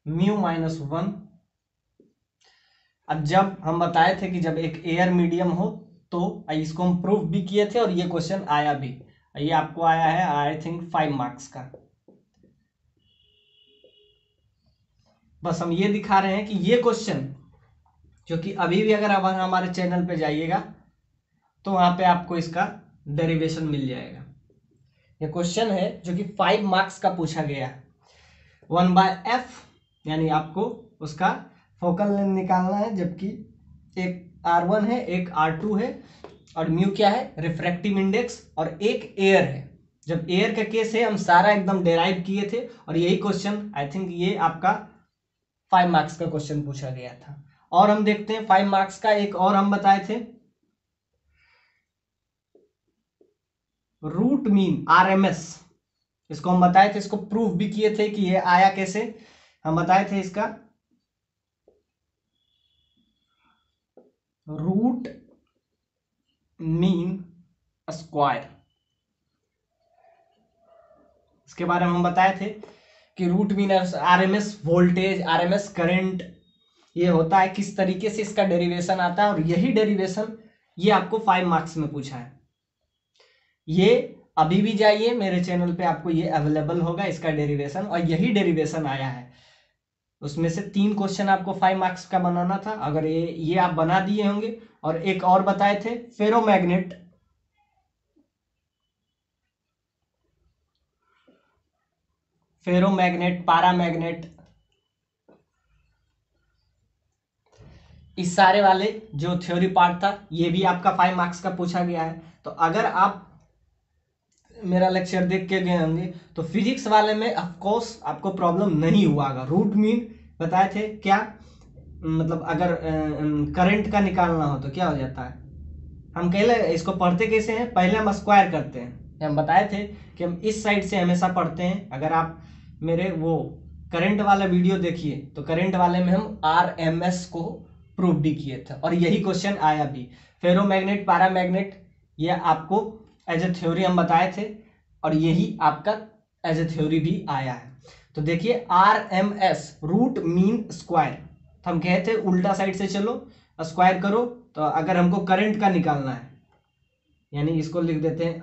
Mu minus 1। अब जब हम बताए थे कि जब एक एयर मीडियम हो तो इसको हम प्रूफ भी किए थे और ये क्वेश्चन आया भी। ये आपको आया है आई थिंक 5 मार्क्स का। बस हम ये दिखा रहे हैं कि ये क्वेश्चन जो कि अभी भी अगर आप हमारे चैनल पे जाइएगा तो वहां पे आपको इसका डेरिवेशन मिल जाएगा। ये क्वेश्चन है जो कि 5 मार्क्स का पूछा गया है। 1/f यानी आपको उसका फोकल लेंथ निकालना है, जबकि एक R1 है एक R2 है और म्यू क्या है रिफ्रैक्टिव इंडेक्स और एक एयर है। जब एयर का केस है हम सारा एकदम डेराइव किए थे और यही क्वेश्चन आई थिंक ये आपका 5 मार्क्स का क्वेश्चन पूछा गया था। और हम देखते हैं 5 मार्क्स का एक और हम बताए थे रूट मीन RMS। इसको हम बताए थे, इसको प्रूफ भी किए थे कि ये आया कैसे। हम बताए थे इसका रूट मीन स्क्वायर। इसके बारे में हम बताए थे कि root mean RMS voltage RMS current ये होता है, किस तरीके से इसका डेरिवेशन आता है। और यही डेरिवेशन ये आपको 5 मार्क्स में पूछा है। ये अभी भी जाइए मेरे चैनल पे आपको ये अवेलेबल होगा इसका डेरिवेशन, और यही डेरिवेशन आया है। उसमें से 3 क्वेश्चन आपको 5 मार्क्स का बनाना था, अगर ये आप बना दिए होंगे। और एक और बताए थे फेरोमैग्नेट, पैरामैग्नेट, इस सारे वाले जो थ्योरी पार्ट था ये भी आपका 5 मार्क्स का पूछा गया है। तो अगर आप मेरा लेक्चर देख के गए होंगे तो फिजिक्स वाले में ऑफ कोर्स आपको प्रॉब्लम नहीं हुआ होगा। रूट मीन बताए थे क्या, मतलब अगर करंट का निकालना हो तो क्या हो जाता है, हम पहले इसको पढ़ते कैसे हैं, पहले हम स्क्वायर करते हैं। हम बताए थे कि हम इस साइड से हमेशा पढ़ते हैं। अगर आप मेरे वो करंट वाला वीडियो देखिए तो करंट वाले में हम RMS को प्रूव भी किए थे और यही क्वेश्चन आया भी। फेरोमैग्नेट पैरामैग्नेट ये आपको एज ए थ्योरी हम बताए थे और यही आपका एज ए थ्योरी भी आया है। तो देखिए RMS रूट मीन स्क्वायर, तो हम कहते हैं उल्टा साइड से चलो स्क्वायर करो। तो अगर हमको करंट का निकालना है यानी इसको लिख देते हैं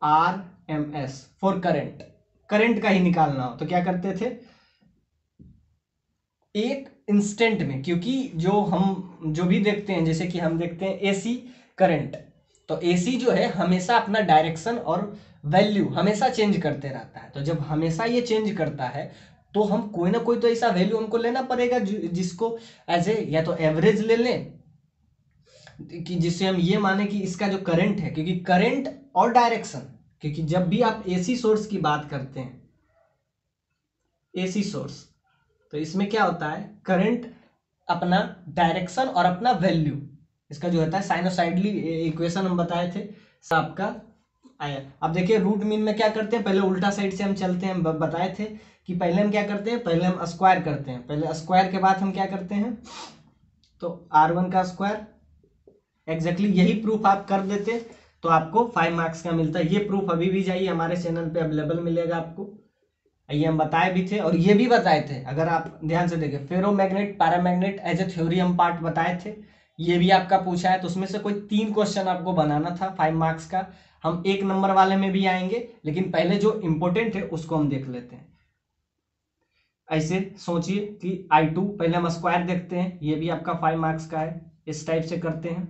IRMS फॉर करंट, करंट का ही निकालना हो तो क्या करते थे एक इंस्टेंट में, क्योंकि जो भी देखते हैं जैसे कि हम देखते हैं AC करंट, तो AC जो है हमेशा अपना डायरेक्शन और वैल्यू हमेशा चेंज करते रहता है। तो जब हमेशा ये चेंज करता है तो हम कोई ना कोई तो ऐसा वैल्यू हमको लेना पड़ेगा जिसको एज ए या तो एवरेज ले लें कि जिससे हम ये माने कि इसका जो करंट है, क्योंकि करंट और डायरेक्शन, क्योंकि जब भी आप AC सोर्स की बात करते हैं AC सोर्स, तो इसमें क्या होता है करंट अपना डायरेक्शन और अपना वैल्यू, इसका जो होता है साइनोसाइडली इक्वेशन हम बताए थे आपका आया। अब देखिए रूट मीन में क्या करते हैं, पहले उल्टा साइड से हम चलते हैं। बताए थे कि पहले हम क्या करते हैं, पहले हम स्क्वायर करते हैं, पहले स्क्वायर के बाद हम क्या करते हैं तो R1 का स्क्वायर। एग्जैक्टली यही प्रूफ आप कर देते तो आपको 5 मार्क्स का मिलता है। ये प्रूफ अभी भी जाइए हमारे चैनल पे अवेलेबल मिलेगा आपको। ये हम बताए भी थे और ये भी बताए थे, अगर आप ध्यान से देखें ferromagnet paramagnet as a theory हम पार्ट बताए थे, ये भी आपका पूछा है। तो उसमें से कोई 3 क्वेश्चन आपको बनाना था 5 मार्क्स का। हम 1 नंबर वाले में भी आएंगे, लेकिन पहले जो इंपॉर्टेंट है उसको हम देख लेते हैं। ऐसे सोचिए कि I2 पहले हम स्क्वायर देखते हैं, ये भी आपका 5 मार्क्स का है। इस टाइप से करते हैं,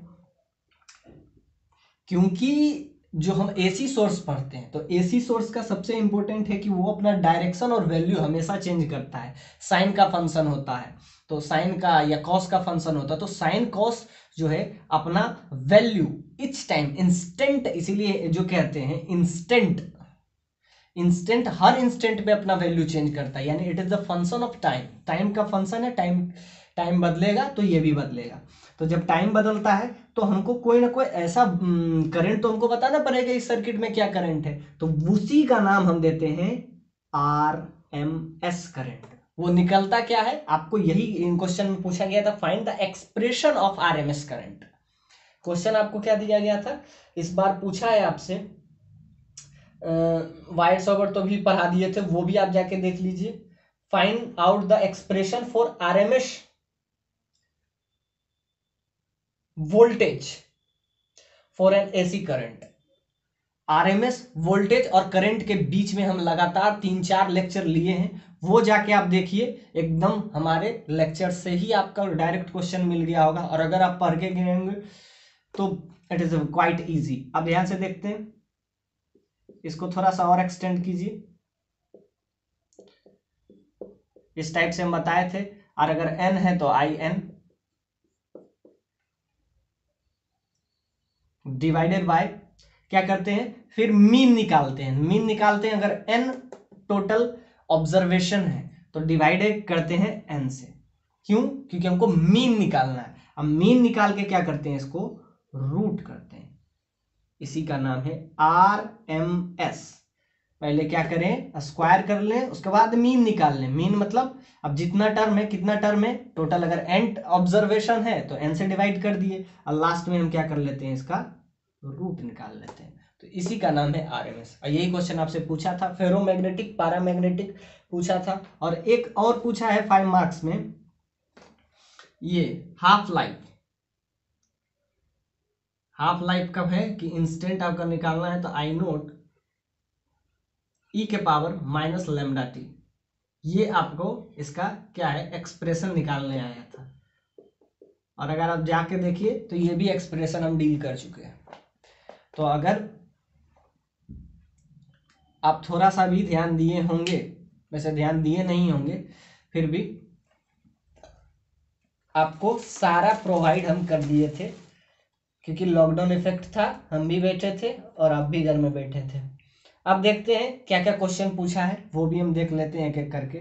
क्योंकि जो हम AC सोर्स पढ़ते हैं तो AC सोर्स का सबसे इंपॉर्टेंट है कि वो अपना डायरेक्शन और वैल्यू हमेशा चेंज करता है। साइन का फंक्शन होता है तो साइन का, या कॉस का फंक्शन होता है तो साइन कॉस जो है अपना वैल्यू इच टाइम इंस्टेंट, इसीलिए जो कहते हैं इंस्टेंट, इंस्टेंट हर इंस्टेंट पे अपना वैल्यू चेंज करता है। यानी it is the function of time, time का फंक्शन है, टाइम बदलेगा तो ये भी बदलेगा। तो जब टाइम बदलता है तो हमको कोई ना कोई ऐसा करंट तो हमको बताना पड़ेगा इस सर्किट में क्या करंट है, तो उसी का नाम हम देते हैं RMS करंट। वो निकलता क्या है आपको यही इन क्वेश्चन में पूछा गया था, find the expression of RMS current. Question आपको क्या दिया गया था इस बार पूछा है आपसे, वायर सॉवर तो भी पढ़ा दिए थे, वो भी आप जाके देख लीजिए। Find out the expression for RMS voltage for an AC current. RMS voltage और करंट के बीच में हम लगातार 3-4 लेक्चर लिए हैं, वो जाके आप देखिए, एकदम हमारे लेक्चर से ही आपका डायरेक्ट क्वेश्चन मिल गया होगा। और अगर आप पढ़ के गिनेंगे तो इट इज क्वाइट इजी। अब ध्यान से देखते हैं, इसको थोड़ा सा और एक्सटेंड कीजिए। इस टाइप से हम बताए थे, और अगर n है तो आई एन डिवाइडेड बाय क्या करते हैं, फिर मीन निकालते हैं। मीन निकालते हैं, अगर n टोटल ऑब्जर्वेशन है तो डिवाइडेड करते हैं n से। क्यों? क्योंकि हमको मीन निकालना है। अब मीन निकाल के क्या करते हैं, इसको रूट करते हैं। इसी का नाम है RMS। पहले क्या करें, स्क्वायर कर लें, उसके बाद मीन निकाल लें। मीन मतलब अब जितना टर्म है, कितना टर्म है टोटल, अगर n ऑब्जर्वेशन है तो n से डिवाइड कर दिए, और लास्ट में हम क्या कर लेते हैं, इसका रूट निकाल लेते हैं। तो इसी का नाम है RMS। और यही क्वेश्चन आपसे पूछा था, फेरोमैग्नेटिक पैरामैग्नेटिक पूछा था, और एक और पूछा है 5 मार्क्स में, ये हाफ लाइफ। हाफ लाइफ कब है कि इंस्टेंट आपका निकालना है, तो आई नोट ई के पावर माइनस लैम्डा टी, ये आपको इसका क्या है, एक्सप्रेशन निकालने आया था। और अगर आप जाके देखिए तो ये भी एक्सप्रेशन हम डील कर चुके हैं। तो अगर आप थोड़ा सा भी ध्यान दिए होंगे, वैसे ध्यान दिए नहीं होंगे, फिर भी आपको सारा प्रोवाइड हम कर दिए थे, क्योंकि लॉकडाउन इफेक्ट था, हम भी बैठे थे और आप भी घर में बैठे थे। अब देखते हैं क्या क्या क्वेश्चन पूछा है, वो भी हम देख लेते हैं एक एक करके।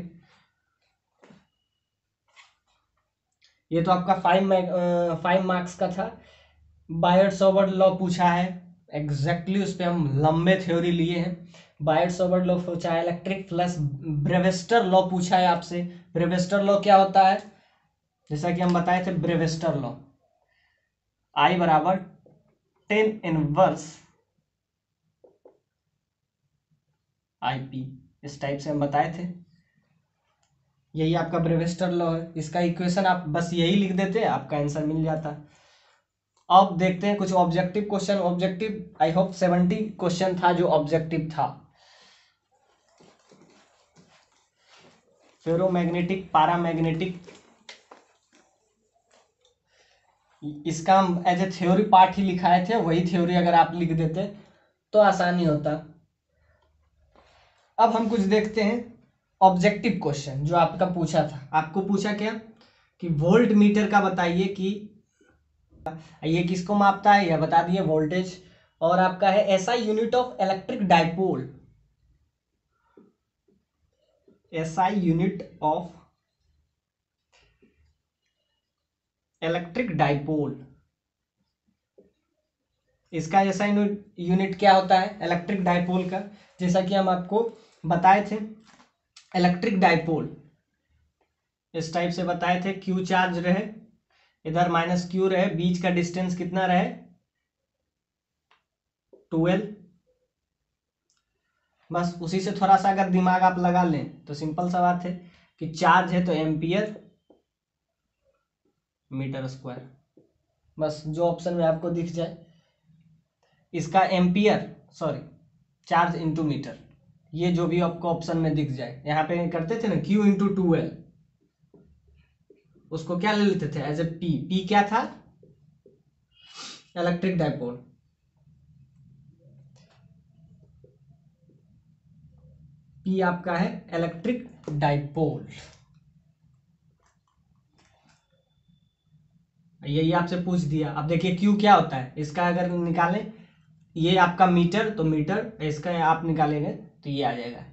ये तो आपका 5 मार्क्स का था। बायट-सॉवर्ट लॉ पूछा है, एग्जैक्टली उस पर हम लंबे थ्योरी लिए हैं। बायट-सॉवर्ट लॉ पूछा है, इलेक्ट्रिक फ्लक्स ब्रेविस्टर लॉ पूछा है आपसे। ब्रेविस्टर लॉ क्या होता है, जैसा कि हम बताए थे, ब्रेविस्टर लॉ I बराबर 10 इनवर्स IP, इस टाइप से हम बताए थे। यही आपका ब्रेविस्टर लॉ है। इसका इक्वेशन आप बस यही लिख देते, आपका आंसर मिल जाता। अब देखते हैं कुछ objective question. Objective I hope 70 question था जो ऑब्जेक्टिव था। फेरोमैग्नेटिक पैरामैग्नेटिक, इसका हम एज ए थ्योरी पार्ट ही लिखाए थे, वही थ्योरी अगर आप लिख देते तो आसानी होता। अब हम कुछ देखते हैं ऑब्जेक्टिव क्वेश्चन जो आपका पूछा था। आपको पूछा क्या कि वोल्ट मीटर का बताइए कि ये किसको मापता है, यह बता दिए, वोल्टेज। और आपका है ऐसा unit of electric dipole, SI unit of electric dipole. इसका ऐसा यूनिट क्या होता है इलेक्ट्रिक डाइपोल का, जैसा कि हम आपको बताए थे। इलेक्ट्रिक डाइपोल इस टाइप से बताए थे, क्यू चार्ज रहे, इधर माइनस क्यू रहे, बीच का डिस्टेंस कितना रहे, 12। बस उसी से थोड़ा सा अगर दिमाग आप लगा लें तो सिंपल सा बात है कि चार्ज है तो एम्पियर मीटर स्क्वायर, बस जो ऑप्शन में आपको दिख जाए। इसका ampere, sorry, charge into metre, ये जो भी आपको ऑप्शन में दिख जाए। यहाँ पे करते थे ना Q इंटू 2L, उसको क्या ले लेते थे एज ए P। P क्या था, इलेक्ट्रिक डाइपोल। P आपका है इलेक्ट्रिक डाइपोल। यही आपसे पूछ दिया। अब देखिए Q क्या होता है, इसका अगर निकालें, ये आपका मीटर, तो मीटर, इसका आप निकालेंगे तो ये आ जाएगा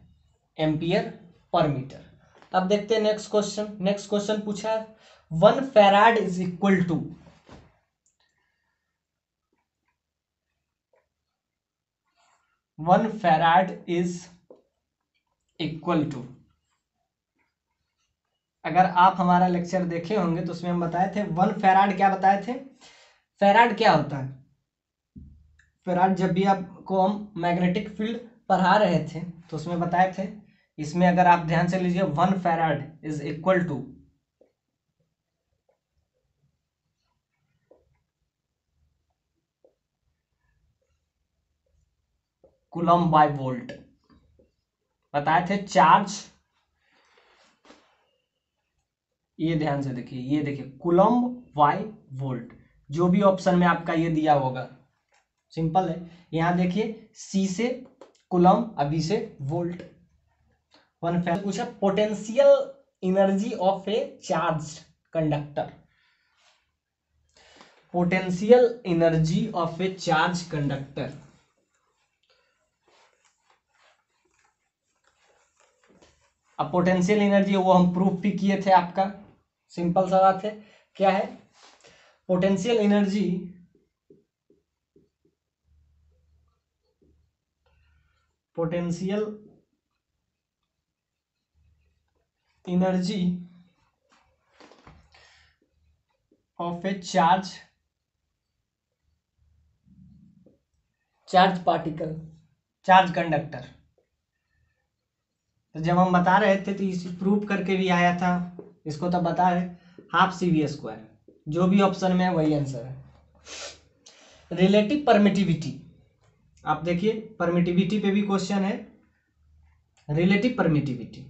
एम्पियर पर मीटर। अब देखते हैं नेक्स्ट क्वेश्चन। नेक्स्ट क्वेश्चन पूछा है 1 farad is equal to, 1 farad is equal to, अगर आप हमारा लेक्चर देखे होंगे तो उसमें हम बताए थे 1 फैराड क्या बताए थे। फैराड क्या होता है, फैराड जब भी आपको हम मैग्नेटिक फील्ड पढ़ा रहे थे तो उसमें बताए थे इसमें अगर आप ध्यान से लीजिए 1 farad is equal to coulomb by volt बताए थे चार्ज। ये ध्यान से देखिए, ये देखिए कूलम बाय वोल्ट, जो भी ऑप्शन में आपका ये दिया होगा सिंपल है। यहां देखिए सी से कूलम, अभी से वोल्ट। वन फैराड पूछा potential energy of A charge conductor, potential energy of A charge conductor. अब पोटेंशियल एनर्जी वो हम प्रूफ भी किए थे, आपका सिंपल सा बात है। क्या है potential energy? Potential energy of A charge particle, charge conductor. तो जब हम बता रहे थे तो इसे प्रूफ करके भी आया था, इसको तो बता रहे हाफ सी वी स्क्वायर, जो भी ऑप्शन में है वही आंसर है। रिलेटिव परमिटिविटी, आप देखिए परमिटिविटी पे भी क्वेश्चन है। Relative permittivity,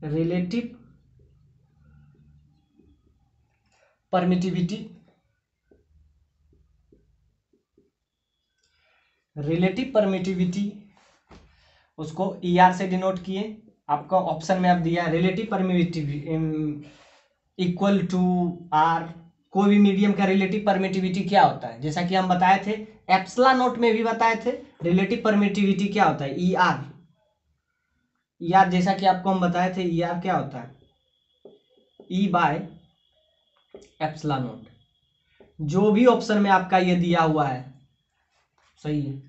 relative permittivity, relative permittivity उसको ई आर से डिनोट किए। आपका ऑप्शन में आप दिया relative permittivity equal to R. कोई भी मीडियम का रिलेटिव परमिटिविटी क्या होता है, जैसा कि हम बताए थे एप्सिलॉन नोट में भी बताए थे रिलेटिव परमिटिविटी क्या होता है, ई आर। ई आर जैसा कि आपको हम बताए थे ई आर क्या होता है, ई बाय एप्सिलॉन नोट। जो भी ऑप्शन में आपका ये दिया हुआ है सही है।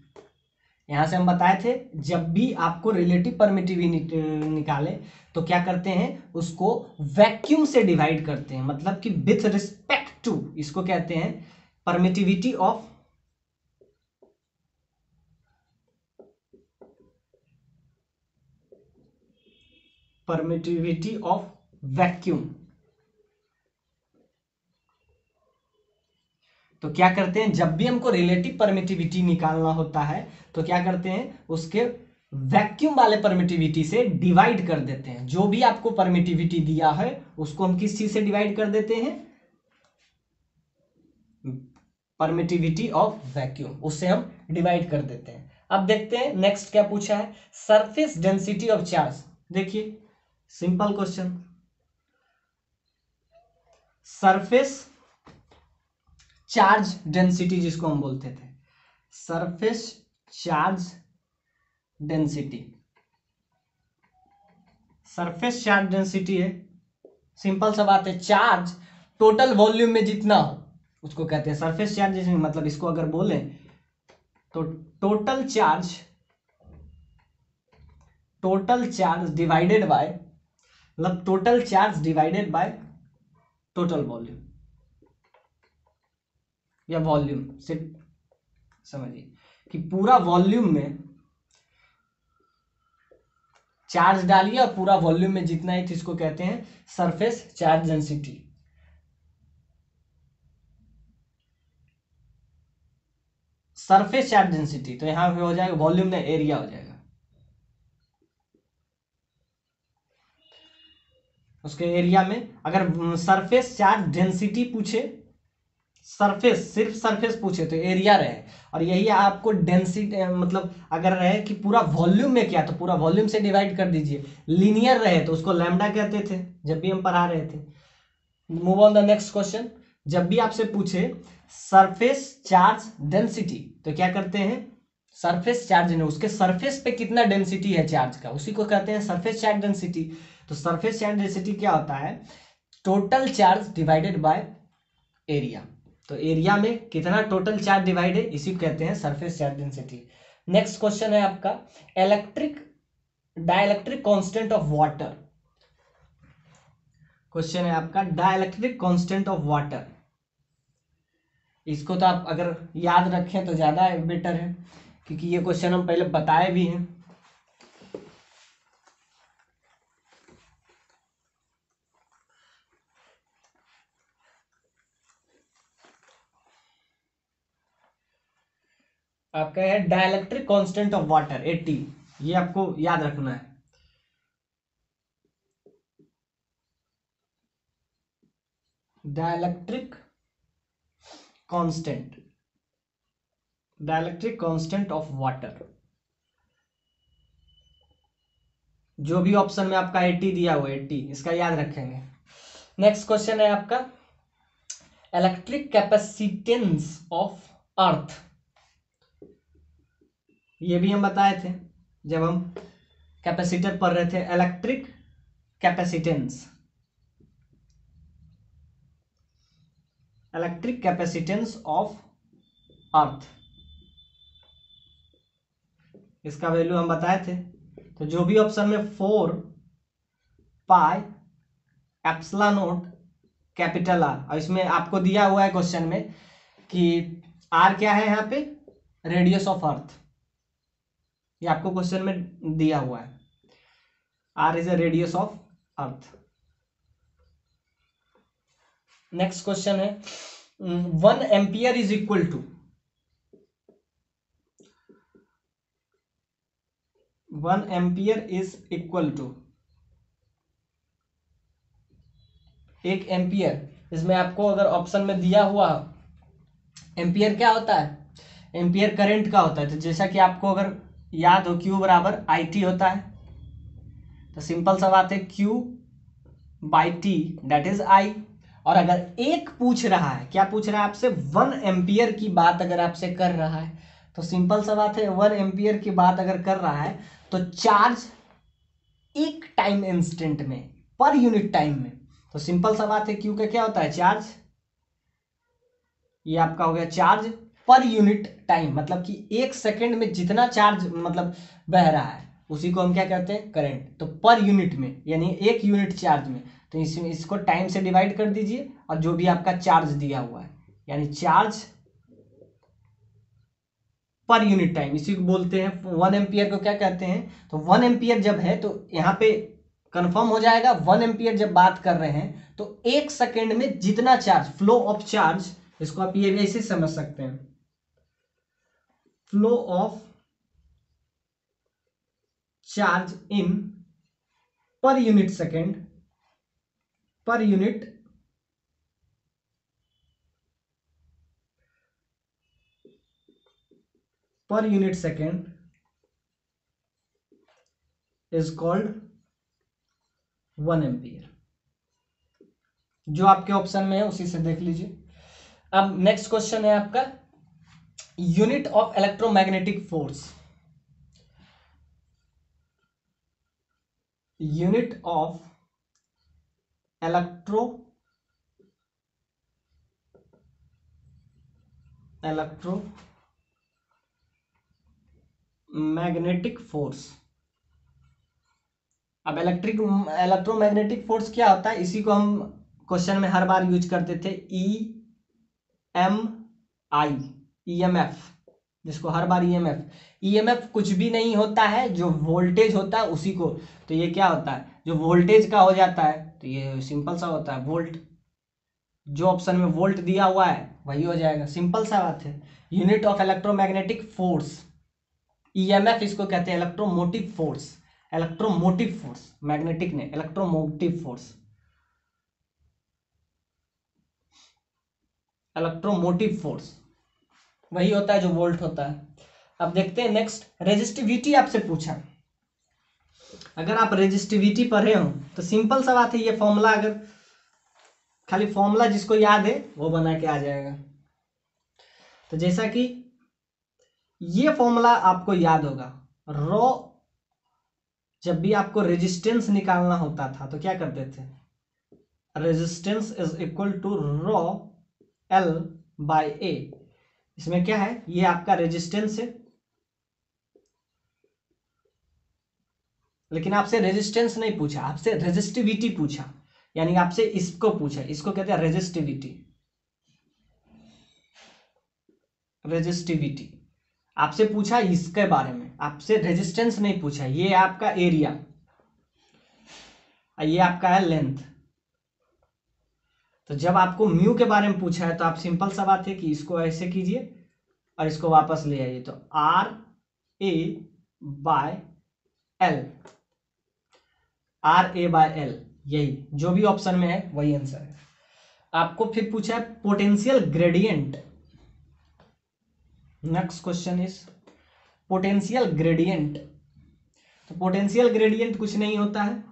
यहां से हम बताए थे जब भी आपको रिलेटिव परमिटिविटी निकाले तो क्या करते हैं, उसको वैक्यूम से डिवाइड करते हैं, मतलब कि विथ रिस्पेक्ट टू, इसको कहते हैं परमिटिविटी ऑफ वैक्यूम। तो क्या करते हैं, जब भी हमको रिलेटिव परमिटिविटी निकालना होता है तो क्या करते हैं, उसके वैक्यूम वाले परमिटिविटी से डिवाइड कर देते हैं। जो भी आपको परमिटिविटी दिया है उसको हम किस चीज से डिवाइड कर देते हैं, परमिटिविटी ऑफ वैक्यूम, उससे हम डिवाइड कर देते हैं। अब देखते हैं नेक्स्ट क्या पूछा है, सरफेस डेंसिटी ऑफ चार्ज। देखिए simple question, surface charge density जिसको हम बोलते थे, surface charge density, surface charge density है। सिंपल सा बात है, चार्ज टोटल वॉल्यूम में जितना हो उसको कहते हैं सरफेस चार्ज डेंसिटी। मतलब इसको अगर बोले तो टोटल चार्ज डिवाइडेड बाय, मतलब total charge divided by total volume, या वॉल्यूम से समझिए कि पूरा वॉल्यूम में चार्ज डालिए और पूरा वॉल्यूम में जितना है, इसको कहते हैं surface charge density. Surface charge density तो यहां पे हो जाएगा वॉल्यूम में एरिया हो जाएगा, उसके एरिया में। अगर सरफेस चार्ज डेंसिटी पूछे, सरफेस सिर्फ सरफेस पूछे तो एरिया रहे, और यही आपको डेंसिटी मतलब अगर रहे कि पूरा वॉल्यूम में क्या, तो पूरा वॉल्यूम से डिवाइड कर दीजिए। लीनियर रहे तो उसको लैम्डा कहते थे जब भी हम पढ़ा रहे थे। Move on the next question, जब भी आपसे पूछे सरफेस चार्ज डेंसिटी तो क्या करते हैं, सरफेस चार्ज ने उसके सरफेस पे कितना डेंसिटी है चार्ज का, उसी को कहते हैं सरफेस चार्ज डेंसिटी। तो सरफेस चार्ज डेंसिटी क्या होता है, total charge divided by area. तो एरिया में कितना टोटल चार्ज डिवाइड है, इसी को कहते हैं surface charge density. Next question है आपका dielectric constant of water. Question है आपका डाइलेक्ट्रिक कांस्टेंट ऑफ वाटर। इसको तो आप अगर याद रखें तो ज्यादा बेटर है, क्योंकि ये क्वेश्चन हम पहले बताए भी हैं। आपका है डाइलेक्ट्रिक कांस्टेंट ऑफ वाटर 80, ये आपको याद रखना है। Dielectric constant, dielectric constant of water, जो भी ऑप्शन में आपका 80 दिया हुआ है 80, इसका याद रखेंगे। नेक्स्ट क्वेश्चन है आपका इलेक्ट्रिक कैपेसिटेंस ऑफ अर्थ, ये भी हम बताए थे जब हम कैपेसिटर पढ़ रहे थे। Electric capacitance, electric capacitance of earth, इसका वैल्यू हम बताए थे। तो जो भी ऑप्शन में 4 pi epsilon not capital R, और इसमें आपको दिया हुआ है क्वेश्चन में कि आर क्या है यहाँ पे, रेडियस ऑफ अर्थ, ये आपको क्वेश्चन में दिया हुआ है, R is a radius of earth. Next question है 1 ampere is equal to, 1 ampere is equal to, 1 ampere, इसमें आपको अगर ऑप्शन में दिया हुआ, एम्पियर क्या होता है, एम्पियर करंट का होता है। तो जैसा कि आपको अगर याद हो Q बराबर IT होता है, तो सिंपल सा बात है Q by T that is I। और अगर एक पूछ रहा है, क्या पूछ रहा है आपसे, 1 एम्पियर की बात अगर आपसे कर रहा है, तो सिंपल सा बात है 1 एम्पियर की बात अगर कर रहा है तो चार्ज एक टाइम इंस्टेंट में, पर यूनिट टाइम में, तो सिंपल सा बात है Q का क्या होता है, चार्ज, ये आपका हो गया चार्ज पर यूनिट टाइम, मतलब कि एक सेकंड में जितना चार्ज मतलब बह रहा है उसी को हम क्या कहते हैं, करंट। तो पर यूनिट में यानी एक यूनिट चार्ज में, तो इसको टाइम से डिवाइड कर दीजिए और जो भी आपका चार्ज दिया हुआ है, यानी चार्ज पर यूनिट टाइम, इसी को बोलते हैं। 1 एम्पियर को क्या कहते हैं, तो 1 एम्पियर जब है तो यहाँ पे कंफर्म हो जाएगा, 1 एम्पियर जब बात कर रहे हैं तो एक सेकेंड में जितना चार्ज, फ्लो ऑफ चार्ज, इसको आप ये भी ऐसे समझ सकते हैं, flow of charge in per unit second, per unit second is called 1 ampere. जो आपके ऑप्शन में है उसी से देख लीजिए। अब नेक्स्ट क्वेश्चन है आपका unit of electromagnetic force, unit of electromagnetic force. अब इलेक्ट्रोमैग्नेटिक फोर्स क्या होता है, इसी को हम क्वेश्चन में हर बार यूज करते थे, EMF, जिसको हर बार EMF कुछ भी नहीं होता है, जो वोल्टेज होता है उसी को, तो ये क्या होता है, जो वोल्टेज का हो जाता है, तो ये सिंपल सा होता है वोल्ट, जो ऑप्शन में वोल्ट दिया हुआ है वही हो जाएगा, सिंपल सा बात है। Unit of electromagnetic force, EMF इसको कहते हैं electromotive force, electromotive force, magnetic ने, इलेक्ट्रोमोटिव फोर्स, इलेक्ट्रोमोटिव फोर्स वही होता है जो वोल्ट होता है। अब देखते हैं नेक्स्ट, रेजिस्टिविटी आपसे पूछा। अगर आप रेजिस्टिविटी पढ़े हो तो सिंपल सा बात है, ये फॉर्मूला, अगर खाली फॉर्मूला जिसको याद है वो बना के आ जाएगा। तो जैसा कि ये फॉर्मूला आपको याद होगा, रो, जब भी आपको रेजिस्टेंस निकालना होता था तो क्या करते थे, resistance is equal to rho L by A। इसमें क्या है, ये आपका रेजिस्टेंस है, लेकिन आपसे रेजिस्टेंस नहीं पूछा, आपसे रेजिस्टिविटी पूछा, यानी आपसे इसको पूछा, इसको कहते हैं रेजिस्टिविटी, रेजिस्टिविटी आपसे पूछा इसके बारे में, आपसे रेजिस्टेंस नहीं पूछा। ये आपका एरिया, ये आपका है लेंथ। तो जब आपको म्यू के बारे में पूछा है तो आप सिंपल सा बात है कि इसको ऐसे कीजिए, और इसको वापस ले आइए तो RA/L, RA/L, यही जो भी ऑप्शन में है वही आंसर है। आपको फिर पूछा है potential gradient. Next question is potential gradient. तो पोटेंशियल ग्रेडियंट कुछ नहीं होता है,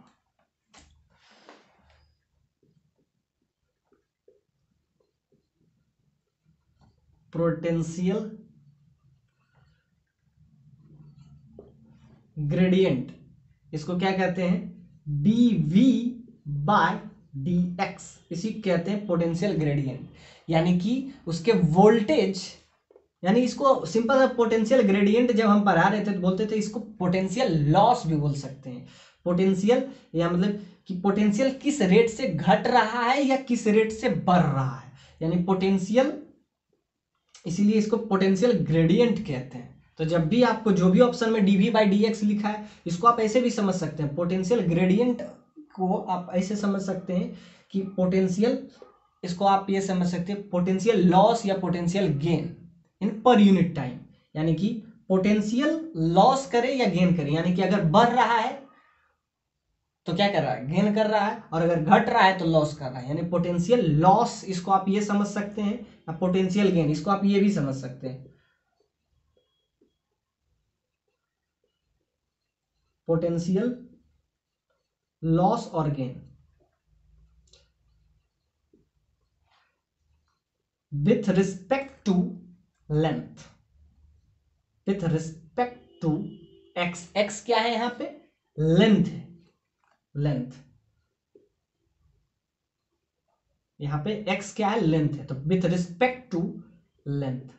पोटेंशियल ग्रेडियंट इसको क्या कहते हैं, dV/dx, इसी कहते हैं पोटेंशियल ग्रेडियंट। यानी कि उसके वोल्टेज, यानी इसको सिंपल पोटेंशियल ग्रेडियंट जब हम पढ़ा रहे थे तो बोलते थे इसको पोटेंशियल लॉस भी बोल सकते हैं। पोटेंशियल या मतलब कि पोटेंशियल किस रेट से घट रहा है या किस रेट से बढ़ रहा है, यानी पोटेंशियल, इसीलिए इसको पोटेंशियल ग्रेडियंट कहते हैं। तो जब भी आपको जो भी ऑप्शन में dV/dx लिखा है, इसको आप ऐसे भी समझ सकते हैं, पोटेंशियल ग्रेडियंट को आप ऐसे समझ सकते हैं कि पोटेंशियल, इसको आप ये समझ सकते हैं पोटेंशियल लॉस या potential gain in per unit time. यानी कि पोटेंशियल लॉस करे या गेन करे, यानी कि अगर बढ़ रहा है तो क्या कर रहा है, गेन कर रहा है, और अगर घट रहा है तो लॉस कर रहा है। यानी पोटेंशियल लॉस इसको आप ये समझ सकते हैं, या पोटेंशियल गेन इसको आप ये भी समझ सकते हैं, पोटेंशियल लॉस और gain with respect to length, with respect to x, x क्या है यहां पे, लेंथ है, लेंथ, यहां पे एक्स क्या है, लेंथ है, तो विथ रिस्पेक्ट टू लेंथ,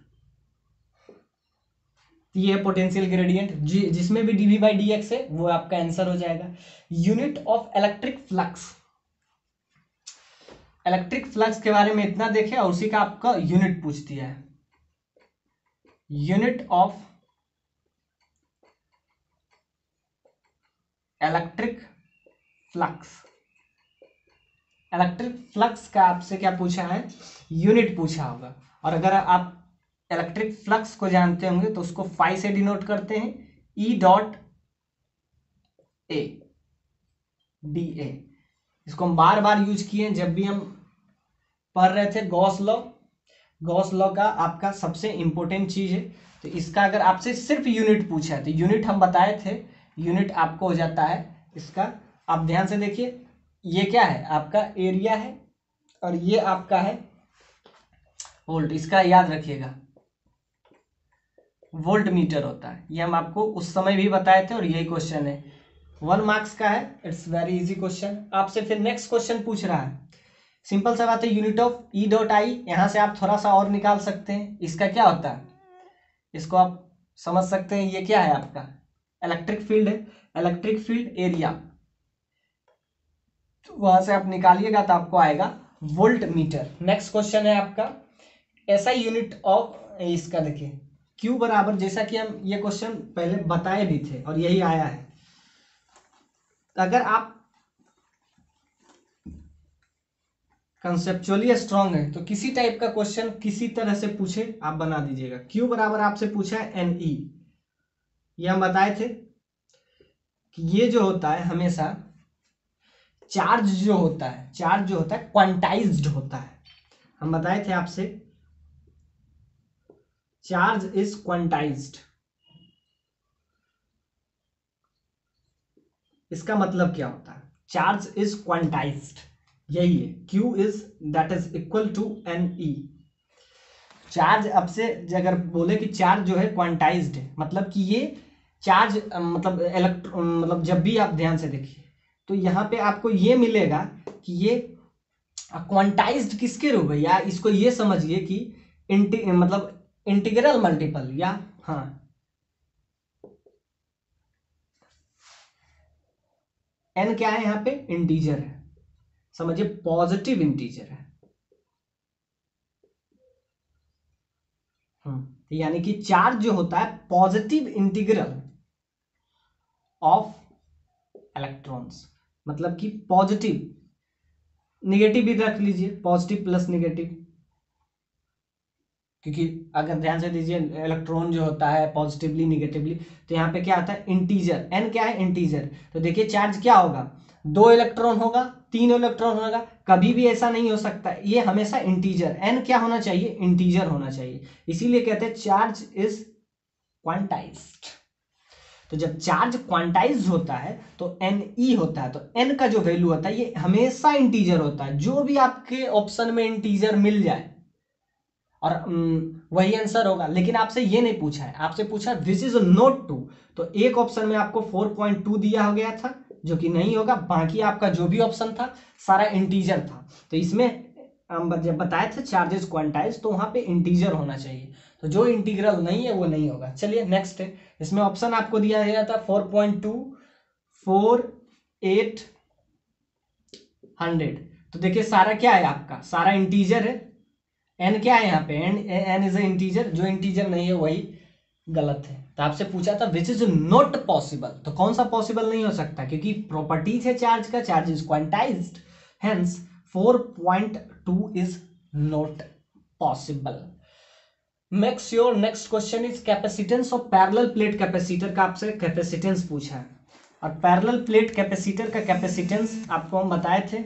ये है पोटेंशियल ग्रेडियंट। जिसमें भी dV/dx है वो आपका आंसर हो जाएगा। Unit of electric flux, electric flux के बारे में इतना देखे और उसी का आपका यूनिट पूछ दिया है। Unit of electric flux, electric flux का आपसे क्या पूछा है, यूनिट पूछा होगा। और अगर आप इलेक्ट्रिक फ्लक्स को जानते होंगे तो उसको फाई से डिनोट करते हैं, E.A, dA। इसको हम बार बार यूज किए जब भी हम पढ़ रहे थे गॉस लॉ। गॉस लॉ का आपका सबसे इंपॉर्टेंट चीज है। तो इसका अगर आपसे सिर्फ यूनिट पूछा है तो यूनिट हम बताए थे, यूनिट आपको हो जाता है इसका, आप ध्यान से देखिए, ये क्या है आपका एरिया है और ये आपका है वोल्ट, इसका याद रखिएगा वोल्ट मीटर होता है। ये हम आपको उस समय भी बताए थे और यही क्वेश्चन है, 1 मार्क्स का है, इट्स वेरी इजी क्वेश्चन। आपसे फिर नेक्स्ट क्वेश्चन पूछ रहा है, सिंपल सा बात है, यूनिट ऑफ E.I, यहां से आप थोड़ा सा और निकाल सकते हैं, इसका क्या होता है, इसको आप समझ सकते हैं, ये क्या है आपका इलेक्ट्रिक फील्ड है, इलेक्ट्रिक फील्ड एरिया, तो वहां से आप निकालिएगा तो आपको आएगा वोल्ट मीटर। नेक्स्ट क्वेश्चन है आपका ऐसा यूनिट ऑफ, इसका देखिए Q बराबर, जैसा कि हम ये क्वेश्चन पहले बताए भी थे और यही आया है। अगर आप कंसेप्चुअली स्ट्रांग है तो किसी टाइप का क्वेश्चन किसी तरह से पूछे आप बना दीजिएगा। Q बराबर आपसे पूछा है NE, ये हम बताए थे कि ये जो होता है हमेशा चार्ज जो होता है, चार्ज जो होता है क्वांटाइज्ड होता है। हम बताए थे आपसे चार्ज इज क्वांटाइज्ड। इसका मतलब क्या होता है, चार्ज इज क्वांटाइज्ड, यही है Q is that is equal to NE। Charge अब से अगर बोले कि चार्ज जो है क्वांटाइज्ड है, मतलब कि ये चार्ज मतलब मतलब जब भी आप ध्यान से देखिए तो यहाँ पे आपको ये मिलेगा कि ये क्वांटाइज्ड किसके रूप है, या इसको ये समझिए कि मतलब इंटीग्रल मल्टीपल, या हाँ n क्या है यहाँ पे, इंटीजर है, समझिए पॉजिटिव इंटीजर है। यानी कि चार्ज जो होता है पॉजिटिव इंटीग्रल ऑफ इलेक्ट्रॉन्स, मतलब कि पॉजिटिव, निगेटिव भी रख लीजिए, पॉजिटिव प्लस निगेटिव, क्योंकि अगर ध्यान से दीजिए इलेक्ट्रॉन जो होता है पॉजिटिवली निगेटिवली, तो यहाँ पे क्या आता है इंटीजर, एन क्या है इंटीजर। तो देखिए चार्ज क्या होगा, 2 इलेक्ट्रॉन होगा, 3 इलेक्ट्रॉन होगा, कभी भी ऐसा नहीं हो सकता, ये हमेशा इंटीजर, एन क्या होना चाहिए इंटीजर होना चाहिए, इसीलिए कहते हैं चार्ज इज क्वांटाइज्ड। तो जब चार्ज क्वांटाइज्ड होता है तो एन ई होता है, तो एन का जो वैल्यू होता है ये हमेशा इंटीजर होता है, जो भी आपके ऑप्शन में इंटीजर मिल जाए और वही आंसर होगा। लेकिन आपसे ये नहीं पूछा है, आपसे पूछा विच इज नॉट टू, तो एक ऑप्शन में आपको 4.2 दिया हो गया था जो कि नहीं होगा, बाकी आपका जो भी ऑप्शन था सारा इंटीजर था। तो इसमें हम जब बताए थे चार्जेस क्वांटाइज तो वहां पे इंटीजर होना चाहिए, तो जो इंटीग्रल नहीं है वो नहीं होगा। चलिए नेक्स्ट है, इसमें ऑप्शन आपको दिया गया था 4.2, 4, 8, 100। तो देखिए सारा क्या है आपका, सारा इंटीजर है, एन क्या है यहाँ पे, एन इज ए इंटीजर, जो इंटीजर नहीं है वही गलत है। तो आपसे पूछा था विच इज नॉट पॉसिबल, तो कौन सा पॉसिबल नहीं हो सकता, क्योंकि प्रॉपर्टीज है चार्ज का, charge is quantized, hence 4.2 is not possible. Next your next question is capacitance of parallel plate capacitor का आपसे कैपेसिटेंस पूछा है, और पैरेलल प्लेट कैपेसिटर का कैपेसिटेंस आपको हम बताए थे,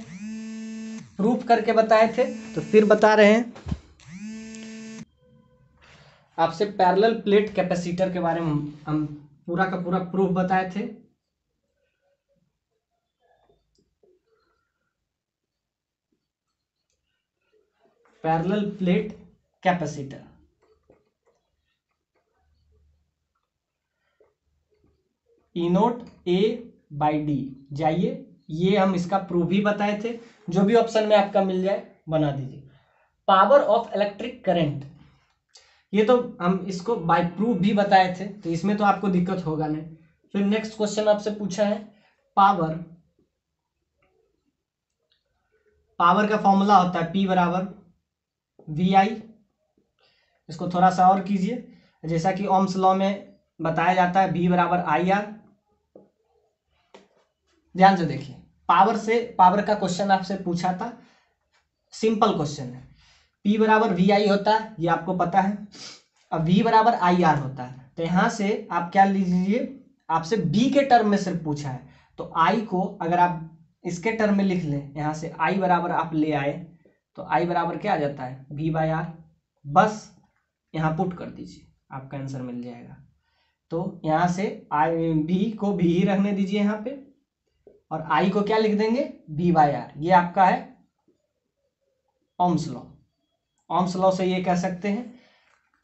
प्रूफ करके बताए थे, तो फिर बता रहे हैं आपसे पैरेलल प्लेट कैपेसिटर के बारे में हम पूरा का पूरा प्रूफ बताए थे। Parallel plate capacitor E note A by D, जाइए ये हम इसका प्रूफ भी बताए थे, जो भी ऑप्शन में आपका मिल जाए बना दीजिए। पावर ऑफ इलेक्ट्रिक करंट, ये तो हम इसको बाय प्रूफ भी बताए थे, तो इसमें तो आपको दिक्कत होगा नहीं। फिर नेक्स्ट क्वेश्चन आपसे पूछा है पावर, पावर का फॉर्मूला होता है P बराबर VI, इसको थोड़ा सा और कीजिए, जैसा कि ओम्स लॉ में बताया जाता है V बराबर IR। ध्यान से देखिए, पावर से पावर का क्वेश्चन आपसे पूछा था, सिंपल क्वेश्चन है, P बराबर VI होता है ये आपको पता है, अब V बराबर IR होता है, तो यहां से आप क्या लीजिए, आपसे B के टर्म में सिर्फ पूछा है, तो I को अगर आप इसके टर्म में लिख लें, यहां से I बराबर आप ले आए, तो I बराबर क्या आ जाता है V/R, बस यहां पुट कर दीजिए आपका आंसर मिल जाएगा। तो यहां से V को भी ही रखने दीजिए यहाँ पे, और I को क्या लिख देंगे V/R, ये आपका है ओम्स लॉ, ओम्स लॉ से ये कह सकते हैं,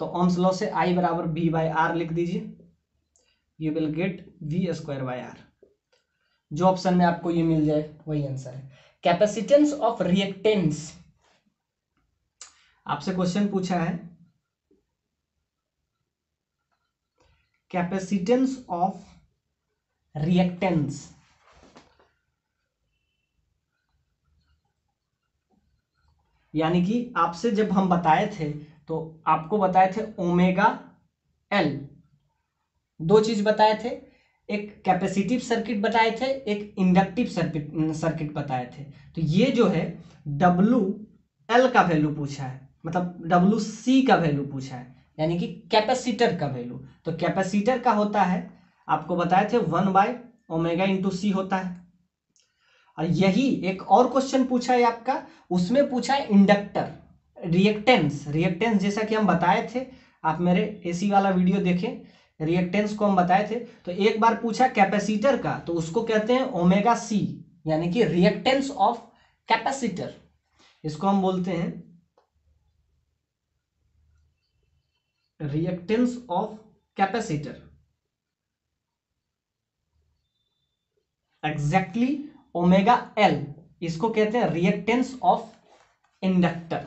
तो ओम्स लॉ से I बराबर V/R लिख दीजिए, यू विल गेट V²/R, जो ऑप्शन में आपको ये मिल जाए वही आंसर है। कैपेसिटेंस ऑफ रिएक्टेंस, आपसे क्वेश्चन पूछा है कैपेसिटेंस ऑफ रिएक्टेंस, यानी कि आपसे जब हम बताए थे तो आपको बताए थे ओमेगा एल, दो चीज बताए थे, एक कैपेसिटिव सर्किट बताए थे, एक इंडक्टिव सर्किट बताए थे। तो ये जो है डब्ल्यू एल का वैल्यू पूछा है, मतलब डब्ल्यू सी का वैल्यू पूछा है, यानी कि कैपेसिटर का वैल्यू। तो कैपेसिटर का होता है, आपको बताए थे 1/ω/c होता है। और यही एक और क्वेश्चन पूछा है आपका, उसमें पूछा है इंडक्टर रिएक्टेंस, रिएक्टेंस जैसा कि हम बताए थे, आप मेरे एसी वाला वीडियो देखें, रिएक्टेंस को हम बताए थे। तो एक बार पूछा कैपेसिटर का, तो उसको कहते हैं ओमेगा सी, यानी कि रिएक्टेंस ऑफ कैपेसिटर, इसको हम बोलते हैं reactance of capacitor, exactly omega L, इसको कहते हैं reactance of inductor,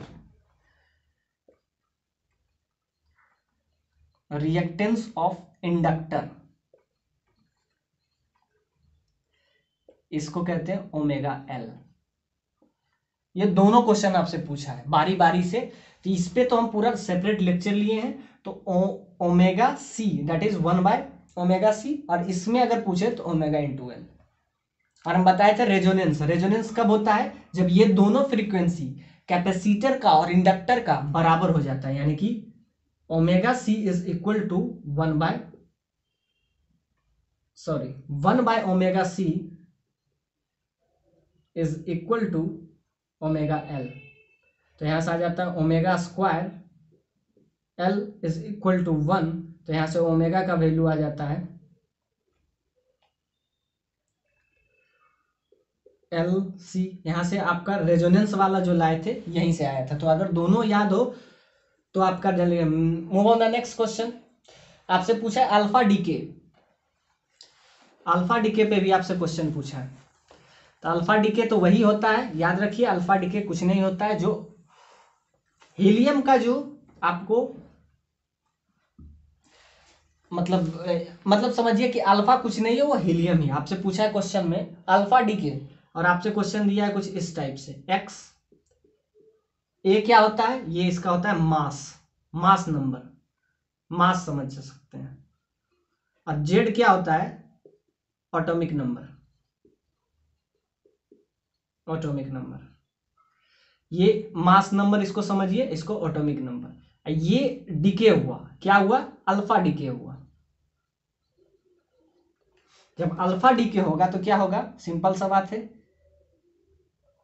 reactance of inductor, इसको कहते हैं ओमेगा एल। ये दोनों क्वेश्चन आपसे पूछा है बारी बारी से, तो इस पे तो हम पूरा सेपरेट लेक्चर लिए हैं। तो omega see that is 1/ω/c, और इसमें अगर पूछे तो ω/L। और हम बताए थे रेजोनेंस, रेजोनेंस कब होता है, जब ये दोनों फ्रीक्वेंसी कैपेसिटर का और इंडक्टर का बराबर हो जाता है, यानी कि omega C is equal to 1 by omega C is equal to omega L. तो यहां से आ जाता है omega square L is equal to 1। तो यहां से ओमेगा का वैल्यू आ जाता है एल सी। यहां से आपका रेजोनेंस वाला जो लाए थे यहीं से आया था। तो अगर दोनों याद हो तो आपका move on the next question. आपसे पूछा है अल्फा डीके। अल्फा डीके पे भी आपसे क्वेश्चन पूछा है। तो अल्फा डीके तो वही होता है, याद रखिए अल्फा डीके कुछ नहीं होता है, जो हीलियम का जो आपको मतलब समझिए कि अल्फा कुछ नहीं है, वो हीलियम ही। आपसे पूछा है क्वेश्चन में अल्फा डीके, और आपसे क्वेश्चन दिया है कुछ इस टाइप से। एक्स ए क्या होता है, ये इसका होता है मास नंबर, मास समझ सकते हैं। और जेड क्या होता है, एटॉमिक नंबर। ये मास नंबर इसको समझिए, इसको एटॉमिक नंबर। ये डीके हुआ, क्या हुआ, अल्फा डीके हुआ। जब अल्फा डीके होगा तो क्या होगा, सिंपल सा बात है,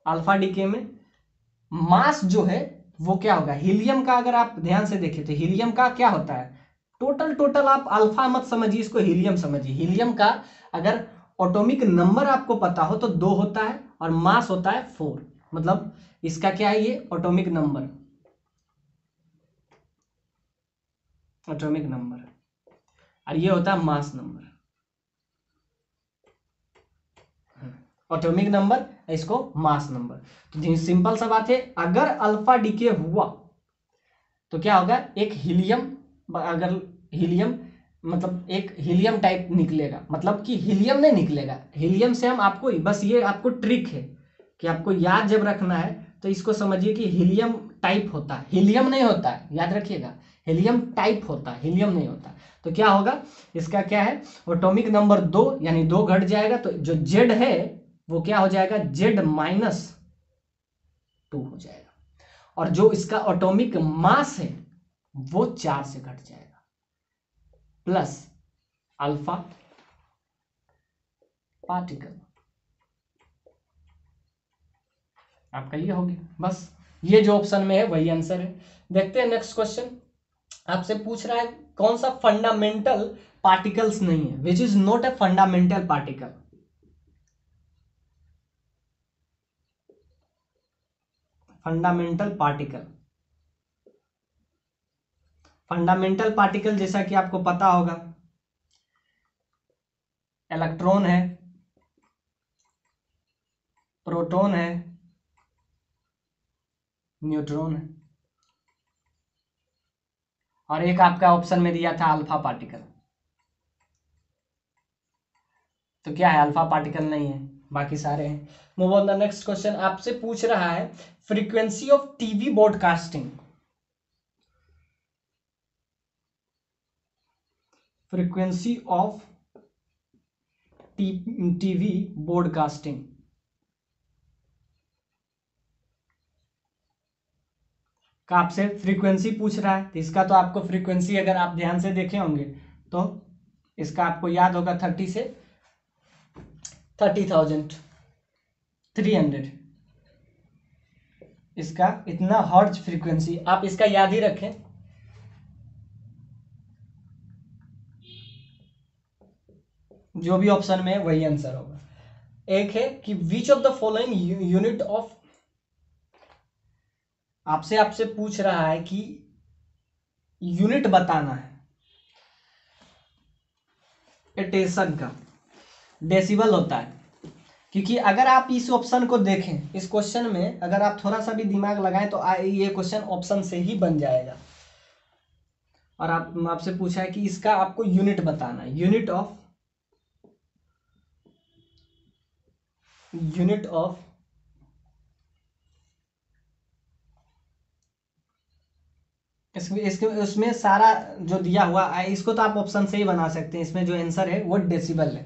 अल्फा डीके में मास जो है वो क्या होगा, हीलियम का। अगर आप ध्यान से देखें तो हीलियम का क्या होता है, टोटल आप अल्फा मत समझिए, इसको हीलियम समझिए। हीलियम का अगर एटॉमिक नंबर आपको पता हो तो 2 होता है और मास होता है 4। मतलब इसका क्या है, ये एटॉमिक नंबर, और ये होता है मास नंबर, एटॉमिक नंबर, इसको मास नंबर। तो सिंपल सा बात है, अगर अल्फा डीके हुआ तो क्या होगा, एक हीलियम, अगर हीलियम मतलब एक हीलियम टाइप निकलेगा। मतलब कि हीलियम नहीं निकलेगा, हीलियम से हम आपको बस ये आपको ट्रिक है कि आपको याद जब रखना है तो इसको समझिए कि हीलियम टाइप होता है, हीलियम नहीं होता है, याद रखिएगा, हीलियम टाइप होता है, हीलियम नहीं होता। तो क्या होगा, इसका क्या है, एटॉमिक नंबर 2, यानी 2 घट जाएगा, तो जो जेड है वो क्या हो जाएगा, जेड -2 हो जाएगा। और जो इसका एटॉमिक मास है वो 4 से घट जाएगा, प्लस अल्फा पार्टिकल। आपका ये हो गया, बस ये जो ऑप्शन में है वही आंसर है। देखते हैं नेक्स्ट क्वेश्चन। आपसे पूछ रहा है कौन सा फंडामेंटल पार्टिकल्स नहीं है, which is not a fundamental particle. Fundamental particle जैसा कि आपको पता होगा, इलेक्ट्रॉन है, प्रोटॉन है, न्यूट्रॉन है, और एक आपका ऑप्शन में दिया था अल्फा पार्टिकल। तो क्या है, अल्फा पार्टिकल नहीं है, बाकी सारे हैं। Move on the next question. आपसे पूछ रहा है frequency of TV broadcasting. Frequency of TV broadcasting का आपसे फ्रीक्वेंसी पूछ रहा है। तो इसका तो आपको फ्रीक्वेंसी अगर आप ध्यान से देखे होंगे तो इसका आपको याद होगा 30 से 30,300, इसका इतना हर्ट्ज फ्रीक्वेंसी, आप इसका याद ही रखें। जो भी ऑप्शन में है वही आंसर होगा। एक है कि which of the following unit of, आपसे पूछ रहा है कि यूनिट बताना है एटेशन का, डेसिबल होता है। क्योंकि अगर आप इस ऑप्शन को देखें, इस क्वेश्चन में अगर आप थोड़ा सा भी दिमाग लगाएं तो ये क्वेश्चन ऑप्शन से ही बन जाएगा। और आपसे पूछा है कि इसका आपको यूनिट बताना है, यूनिट ऑफ इसके उसमें सारा जो दिया हुआ है, इसको तो आप ऑप्शन से ही बना सकते हैं। इसमें जो आंसर है वो डेसिबल है।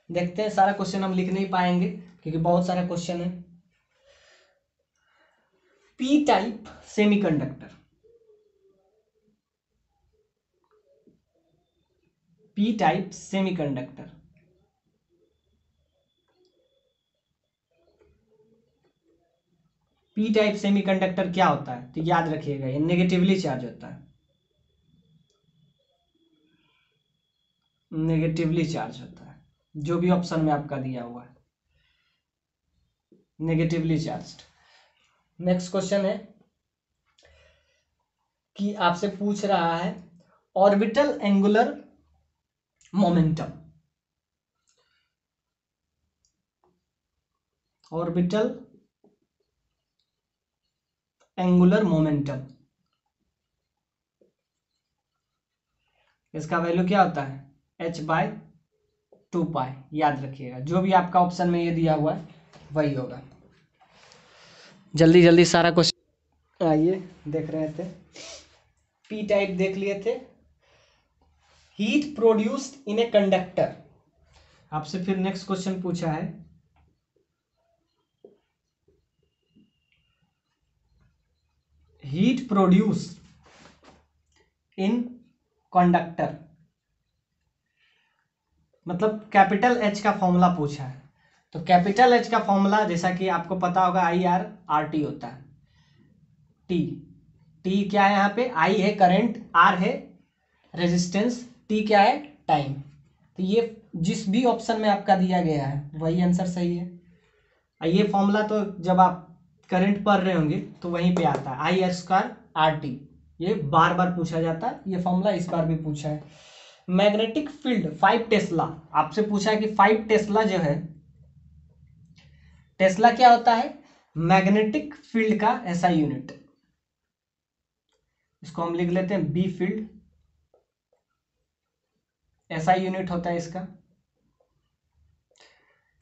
देखते हैं, सारा क्वेश्चन हम लिख नहीं पाएंगे क्योंकि बहुत सारा क्वेश्चन है। P type semiconductor, P type semiconductor. P type semiconductor क्या होता है, तो याद रखिएगा ये नेगेटिवली चार्ज होता है, नेगेटिवली चार्ज होता है, जो भी ऑप्शन में आपका दिया हुआ है नेगेटिवली चार्ज्ड। नेक्स्ट क्वेश्चन है कि आपसे पूछ रहा है orbital angular momentum, orbital angular momentum, इसका वैल्यू क्या होता है h/2 याद रखिएगा, जो भी आपका ऑप्शन में ये दिया हुआ है वही होगा। जल्दी जल्दी सारा क्वेश्चन आइए देख रहे थे, पी टाइप देख लिए थे, heat produced in a conductor. आपसे फिर नेक्स्ट क्वेश्चन पूछा है हीट प्रोड्यूस इन कंडक्टर, मतलब कैपिटल एच का फॉर्मूला पूछा है। तो कैपिटल एच का फॉर्मूला जैसा कि आपको पता होगा IR/RT होता है। टी टी क्या है, यहाँ पे आई है करंट, आर है रेजिस्टेंस, टी क्या है टाइम। तो ये जिस भी ऑप्शन में आपका दिया गया है वही आंसर सही है। ये फॉर्मूला तो जब आप करंट पढ़ रहे होंगे तो वहीं पे आता है IR²RT, ये बार बार पूछा जाता है, ये फॉर्मूला इस बार भी पूछा है। मैग्नेटिक फील्ड 5 टेस्ला, आपसे पूछा है कि 5 टेस्ला जो है, टेस्ला क्या होता है मैग्नेटिक फील्ड का ऐसा यूनिट, इसको हम लिख लेते हैं बी फील्ड, ऐसा यूनिट होता है इसका,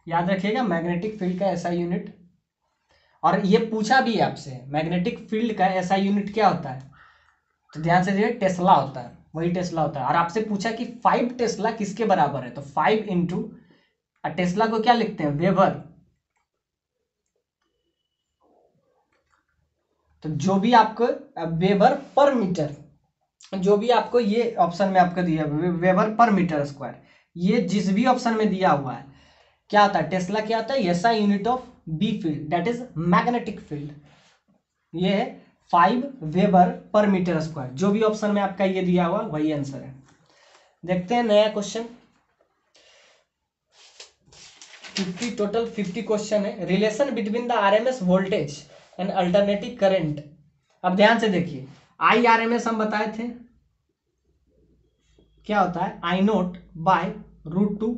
याद रखिएगा मैग्नेटिक फील्ड का ऐसा यूनिट। और ये पूछा भी है आपसे मैग्नेटिक फील्ड का ऐसा यूनिट क्या होता है, तो ध्यान से देखिए टेस्ला होता है, वही टेस्ला होता है। और आपसे पूछा कि 5 टेस्ला किसके बराबर है, तो 5 इंटू टेस्ला को क्या लिखते हैं वेबर, तो जो भी आपको वेबर पर मीटर, जो भी आपको ये ऑप्शन में आपको दिया वेबर पर मीटर स्क्वायर, ये जिस भी ऑप्शन में दिया हुआ है क्या होता है टेस्ला क्या होता है ऐसा unit of B field that is magnetic field, ये है 5 वेबर पर मीटर स्क्वायर, जो भी ऑप्शन में आपका ये दिया हुआ वही आंसर है। देखते हैं नया क्वेश्चन, 50 टोटल 50 क्वेश्चन है। Relation between the RMS voltage and alternative current. अब ध्यान से देखिए IRMS हम बताए थे क्या होता है I0/√2,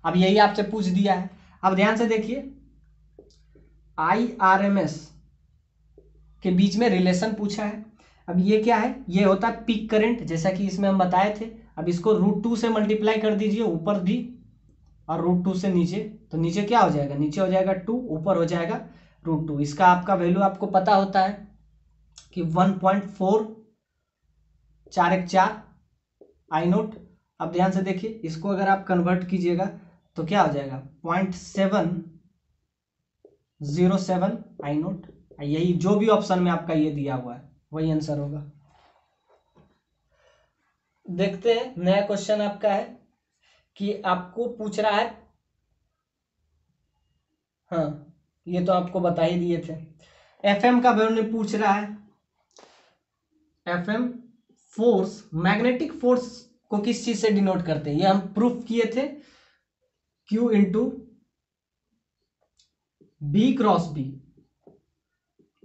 अब यही आपसे पूछ दिया है। अब ध्यान से देखिए IRMS के बीच में रिलेशन पूछा है। अब ये क्या है, ये होता है पीक करंट, जैसा कि इसमें हम बताए थे। अब इसको √2 से मल्टीप्लाई कर दीजिए, ऊपर भी और √2 से नीचे, तो नीचे क्या हो जाएगा, नीचे हो जाएगा 2, ऊपर हो जाएगा √2। इसका आपका वैल्यू आपको पता होता है कि 1.4 4 1 4 I0। अब ध्यान से देखिए इसको अगर आप कन्वर्ट कीजिएगा तो क्या हो जाएगा 0.707 I0। यही जो भी ऑप्शन में आपका ये दिया हुआ है वही आंसर होगा। देखते हैं नया क्वेश्चन आपका है कि आपको पूछ रहा है, हाँ ये तो आपको बता ही दिए थे, FM का वैल्यू पूछ रहा है। FM फोर्स, मैग्नेटिक फोर्स को किस चीज से डिनोट करते हैं, ये हम प्रूफ किए थे Q इंटू B×B,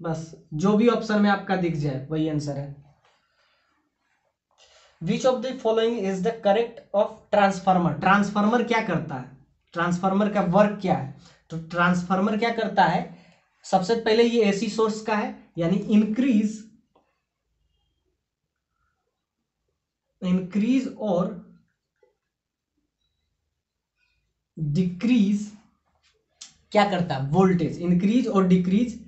बस जो भी ऑप्शन में आपका दिख जाए वही आंसर है। Which of the following is the correct of transformer. Transformer क्या करता है, ट्रांसफार्मर का वर्क क्या है, तो ट्रांसफार्मर क्या करता है, सबसे पहले ये AC सोर्स का है, यानी इंक्रीज और डिक्रीज क्या करता है वोल्टेज, इंक्रीज और डिक्रीज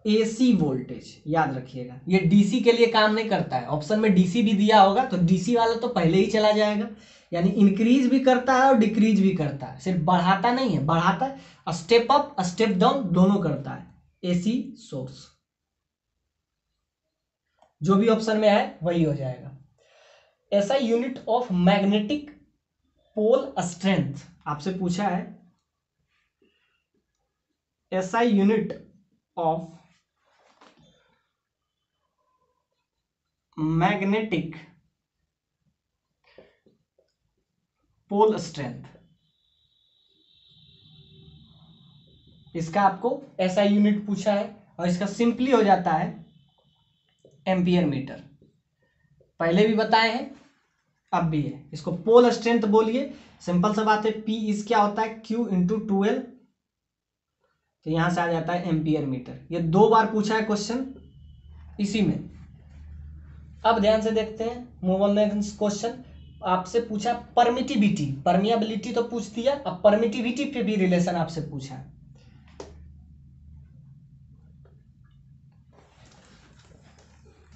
AC वोल्टेज, याद रखिएगा। ये DC के लिए काम नहीं करता है, ऑप्शन में DC भी दिया होगा तो DC वाला तो पहले ही चला जाएगा, यानी इंक्रीज भी करता है और डिक्रीज भी करता है, सिर्फ बढ़ाता नहीं है, बढ़ाता है, स्टेप अप स्टेप डाउन दोनों करता है AC सोर्स। जो भी ऑप्शन में है वही हो जाएगा। SI unit of magnetic pole strength आपसे पूछा है। SI unit of magnetic pole strength, इसका आपको SI यूनिट पूछा है और इसका सिंपली हो जाता है एम्पियर मीटर। पहले भी बताए हैं, अब भी है। इसको पोल स्ट्रेंथ बोलिए, सिंपल सा बात है। P इस क्या होता है Q इंटू 2L, तो यहां से आ जाता है एम्पियर मीटर। ये 2 बार पूछा है क्वेश्चन इसी में। अब ध्यान से देखते हैं, मूव ऑन नेक्स्ट क्वेश्चन। आपसे पूछा परमिटिविटी, परमियाबिलिटी तो पूछ दिया, अब परमिटिविटी पे भी रिलेशन आपसे पूछा है।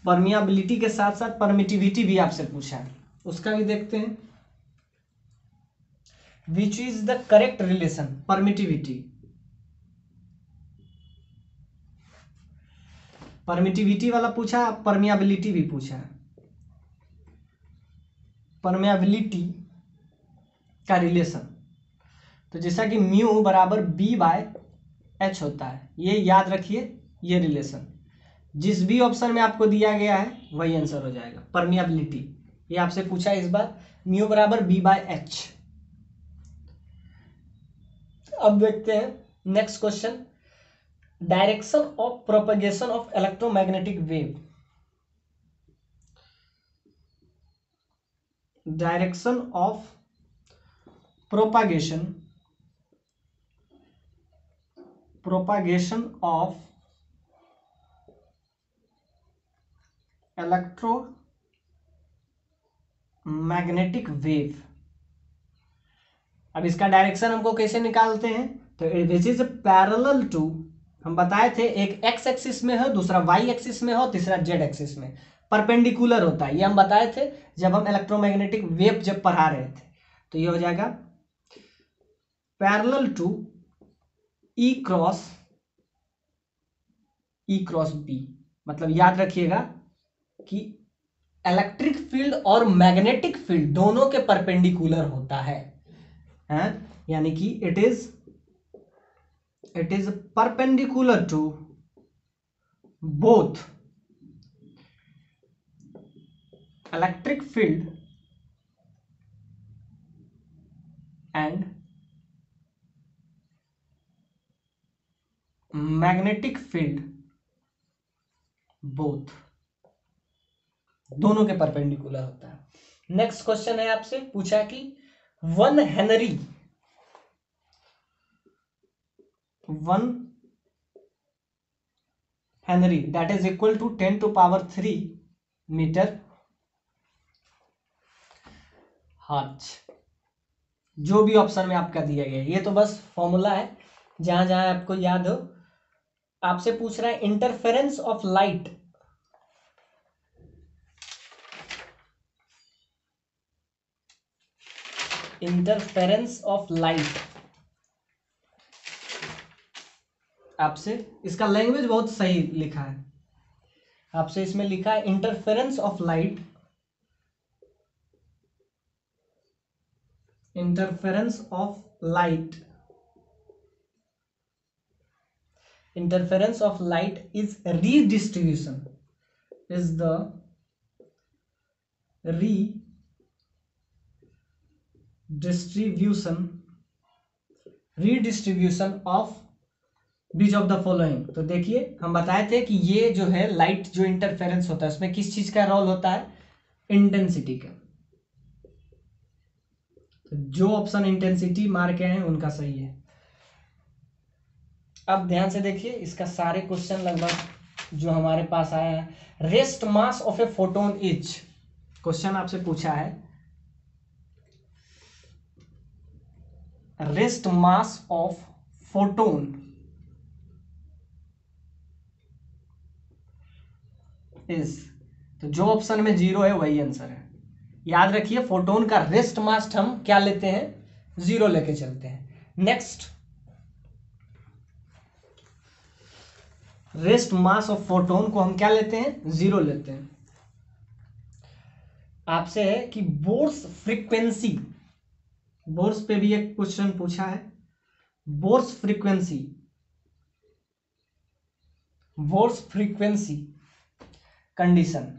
परमियाबिलिटी के साथ साथ परमिटिविटी भी आपसे पूछा है, उसका भी देखते हैं। Which is the correct relation permittivity, permittivity वाला पूछा, परमियाबिलिटी भी पूछा है। परमियाबिलिटी का रिलेशन, तो जैसा कि म्यू बराबर बी बाय एच होता है, ये याद रखिए, ये रिलेशन जिस भी ऑप्शन में आपको दिया गया है वही आंसर हो जाएगा। परमियाबिलिटी ये आपसे पूछा है इस बार, म्यू बराबर बी बाय एच। अब देखते हैं next question, direction of propagation of electromagnetic wave. Direction of propagation of electromagnetic wave. अब इसका डायरेक्शन हमको कैसे निकालते हैं, तो दिस इज पैरेलल टू, हम बताए थे एक एक्स एक्सिस में हो, दूसरा वाई एक्सिस में हो, तीसरा जेड एक्सिस में, परपेंडिकुलर होता है। ये हम बताए थे जब हम इलेक्ट्रोमैग्नेटिक वेव जब पढ़ा रहे थे। तो ये हो जाएगा parallel to E cross B. मतलब याद रखिएगा कि इलेक्ट्रिक फील्ड और मैग्नेटिक फील्ड दोनों के परपेंडिकुलर होता है, यानी कि it is perpendicular to both electric field and magnetic field, both दोनों के परपेंडिकुलर होता है। नेक्स्ट क्वेश्चन है आपसे पूछा कि 1 henry that is equal to 10⁻³ metre hertz, जो भी ऑप्शन में आपका दिया गया है। ये तो बस फॉर्मूला है, जहां जहां आपको याद हो। आपसे पूछ रहा है इंटरफेरेंस ऑफ लाइट, आपसे इसका लैंग्वेज बहुत सही लिखा है। आपसे इसमें लिखा है interference of light, interference of light is redistribution, is the redistribution of beach of the following. तो देखिए हम बताए थे कि ये जो है लाइट जो इंटरफेरेंस होता है उसमें किस चीज का रोल होता है, इंटेंसिटी का। तो जो ऑप्शन इंटेंसिटी मार के हैं उनका सही है। अब ध्यान से देखिए, इसका सारे क्वेश्चन लगभग जो हमारे पास आया है, rest mass of a photon is, question आपसे पूछा है rest mass of photon is, तो जो ऑप्शन में 0 है वही आंसर है। याद रखिए फोटोन का रेस्ट मास हम क्या लेते हैं, 0 लेके चलते हैं। Next, rest mass of photon को हम क्या लेते हैं, 0 लेते हैं। आपसे है कि बोर्स फ्रीक्वेंसी, बोर्स पे भी एक क्वेश्चन पूछा है, Bohr's frequency, Bohr's frequency condition,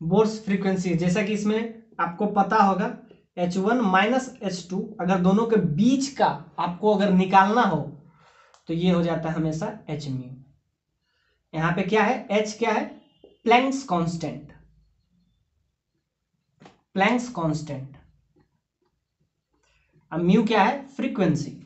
Bohr's frequency जैसा कि इसमें आपको पता होगा H1 माइनस H2, अगर दोनों के बीच का आपको अगर निकालना हो तो ये हो जाता है हमेशा h म्यू। यहां पे क्या है, h क्या है, प्लैंक्स कांस्टेंट, प्लैंक्स कांस्टेंट, अब म्यू क्या है, फ्रीक्वेंसी।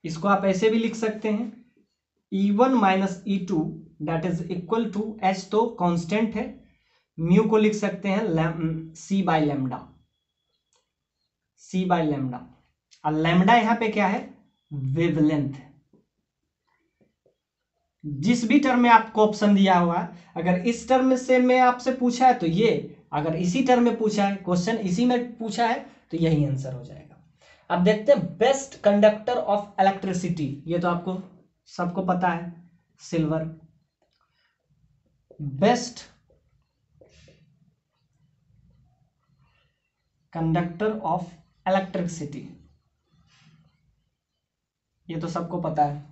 इसको आप ऐसे भी लिख सकते हैं E1 minus E2 that is equal to h, तो कांस्टेंट है, म्यू को लिख सकते हैं c by lambda, c by lambda. और लैम्डा यहां पे क्या है, वेवलेंथ है। जिस भी टर्म में आपको ऑप्शन दिया हुआ है, अगर इस टर्म से में आपसे पूछा है तो ये, अगर इसी टर्म में पूछा है, क्वेश्चन इसी में पूछा है तो यही आंसर हो जाएगा। अब देखते हैं बेस्ट कंडक्टर ऑफ इलेक्ट्रिसिटी, ये तो आपको सबको पता है, silver. Best conductor of electricity, ये तो सबको पता है।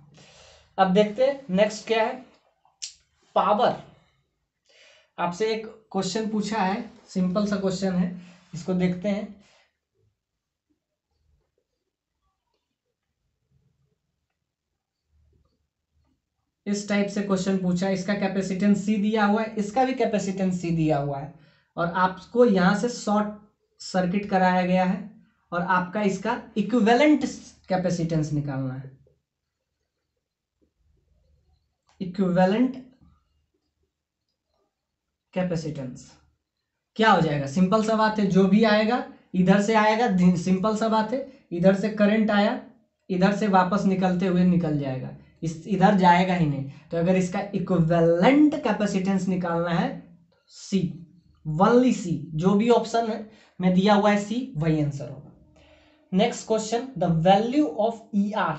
अब देखते हैं नेक्स्ट क्या है, पावर। आपसे एक क्वेश्चन पूछा है, सिंपल सा क्वेश्चन है, इसको देखते हैं। इस टाइप से क्वेश्चन पूछा है, इसका कैपेसिटेंस सी दिया हुआ है, इसका भी कैपेसिटेंस सी दिया हुआ है, और आपको यहां से शॉर्ट सर्किट कराया गया है और आपका इसका इक्विवेलेंट कैपेसिटेंस निकालना है। इक्विवेलेंट कैपेसिटेंस क्या हो जाएगा, सिंपल सा बात है, जो भी आएगा इधर से आएगा, सिंपल सा बात है, इधर से करंट आया, इधर से वापस निकलते हुए निकल जाएगा, इस इधर जाएगा ही नहीं। तो अगर इसका इक्विवेलेंट कैपेसिटेंस निकालना है, सी, वनली सी, जो भी ऑप्शन है में दिया हुआ है सी, वही आंसर होगा। Next question, the value of E R.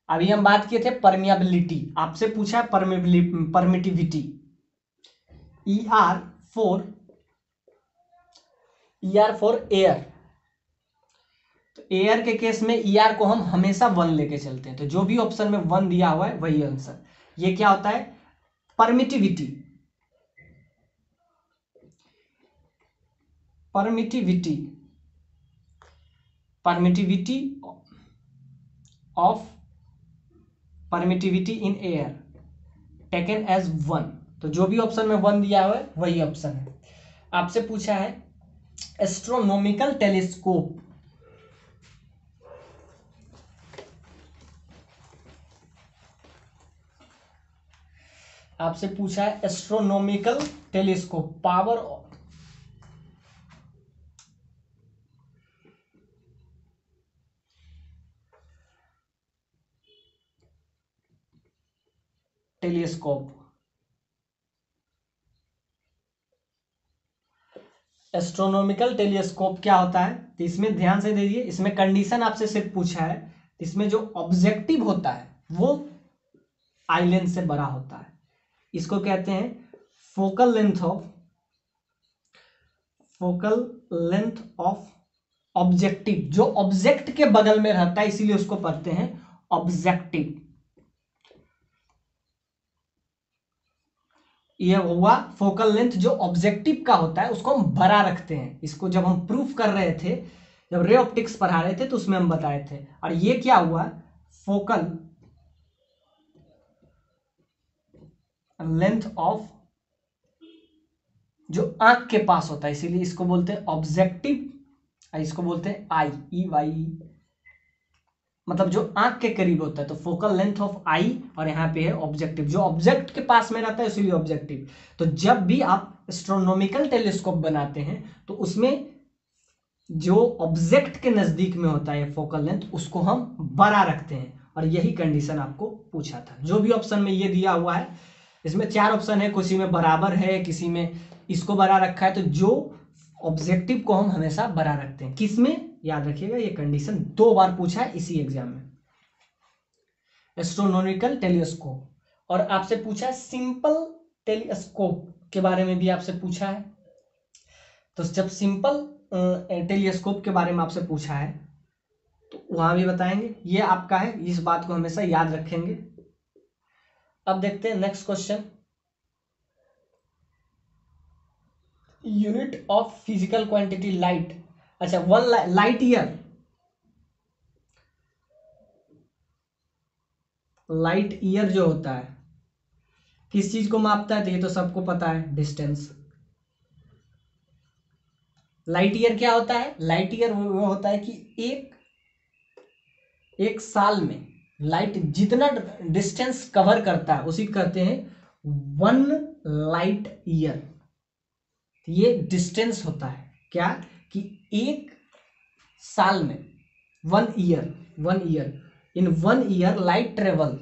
अभी हम बात किए थे परमियाबिलिटी, आपसे पूछा है permittivity, E R for air. तो एयर के केस में ई आर को हम हमेशा 1 लेके चलते हैं, तो जो भी ऑप्शन में 1 दिया हुआ है वही आंसर। ये क्या होता है, permittivity, permittivity, permittivity of, permittivity in air taken as 1। तो जो भी ऑप्शन में 1 दिया हुआ है वही ऑप्शन है। आपसे पूछा है एस्ट्रोनॉमिकल टेलीस्कोप, आपसे पूछा है astronomical telescope, power telescope, astronomical telescope क्या होता है, तो इसमें ध्यान से दीजिए, इसमें कंडीशन आपसे सिर्फ पूछा है, इसमें जो ऑब्जेक्टिव होता है वो आई लेंथ से बड़ा होता है, इसको कहते हैं focal length of, focal length of objective, जो ऑब्जेक्ट के बगल में रहता है इसीलिए उसको पढ़ते हैं ऑब्जेक्टिव। यह हुआ फोकल लेंथ, जो ऑब्जेक्टिव का होता है उसको हम बड़ा रखते हैं, इसको जब हम प्रूफ कर रहे थे, जब रे ऑप्टिक्स पढ़ा रहे थे तो उसमें हम बताए थे। और ये क्या हुआ, फोकल लेंथ ऑफ, जो आंख के पास होता है इसीलिए इसको बोलते हैं ऑब्जेक्टिव, इसको बोलते हैं आई, ई वाई, मतलब जो आंख के करीब होता है, तो फोकल लेंथ ऑफ आई, और यहाँ पे है ऑब्जेक्टिव, जो ऑब्जेक्ट के पास में रहता है इसीलिए ऑब्जेक्टिव। तो जब भी आप एस्ट्रोनॉमिकल टेलीस्कोप बनाते हैं तो उसमें जो ऑब्जेक्ट के नजदीक में होता है फोकल लेंथ, उसको हम बड़ा रखते हैं, और यही कंडीशन आपको पूछा था। जो भी ऑप्शन में ये दिया हुआ है, इसमें 4 ऑप्शन है, किसी में बराबर है, किसी में इसको बड़ा रखा है, तो जो ऑब्जेक्टिव को हम हमेशा बड़ा रखते हैं। किसमें, याद रखिएगा, ये कंडीशन 2 बार पूछा है इसी एग्जाम में। एस्ट्रोनॉमिकल टेलीस्कोप, और आपसे पूछा है सिंपल टेलीस्कोप के बारे में भी आपसे पूछा है। तो जब सिंपल टेलीस्कोप के बारे में आपसे पूछा है तो वहां भी बताएंगे, ये आपका है, इस बात को हमेशा याद रखेंगे। अब देखते हैं next question. Unit of physical quantity light, अच्छा 1 लाइट ईयर, लाइट ईयर जो होता है किस चीज को मापता है, तो ये तो सबको पता है, डिस्टेंस। लाइट ईयर क्या होता है, लाइट ईयर वो होता है कि एक साल में लाइट जितना डिस्टेंस कवर करता है उसी कहते हैं 1 लाइट ईयर। ये डिस्टेंस होता है क्या, कि एक साल में 1 year in 1 year light travel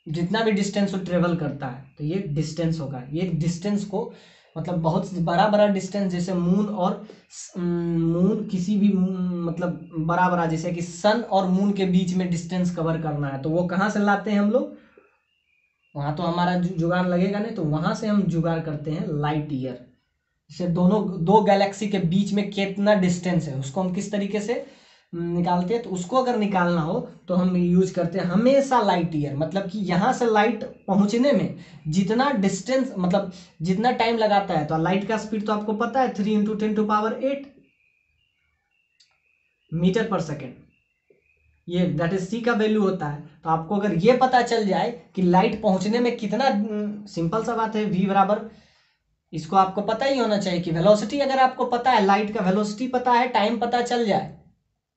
जितना भी डिस्टेंस वो ट्रेवल करता है, तो ये डिस्टेंस होगा। ये डिस्टेंस को मतलब बहुत बड़ा डिस्टेंस, जैसे मून किसी भी मतलब बड़ा जैसे कि सन और मून के बीच में डिस्टेंस कवर करना है, तो वो कहाँ से लाते हैं हम लोग, वहां तो हमारा जुगाड़ लगेगा नहीं, तो वहां से हम जुगाड़ करते हैं लाइट ईयर। जैसे दो गैलेक्सी के बीच में कितना डिस्टेंस है उसको हम किस तरीके से निकालते हैं, तो उसको अगर निकालना हो तो हम यूज करते हैं हमेशा लाइट ईयर। मतलब कि यहाँ से लाइट पहुंचने में जितना डिस्टेंस, मतलब जितना टाइम लगाता है, तो लाइट का स्पीड तो आपको पता है 3 × 10⁸ मीटर पर सेकेंड, ये दैट इज सी का वैल्यू होता है। तो आपको अगर ये पता चल जाए कि लाइट पहुंचने में कितना, सिंपल सा बात है, v बराबर, इसको आपको पता ही होना चाहिए कि वेलोसिटी, अगर आपको पता है, लाइट का वेलोसिटी पता है, टाइम पता चल जाए,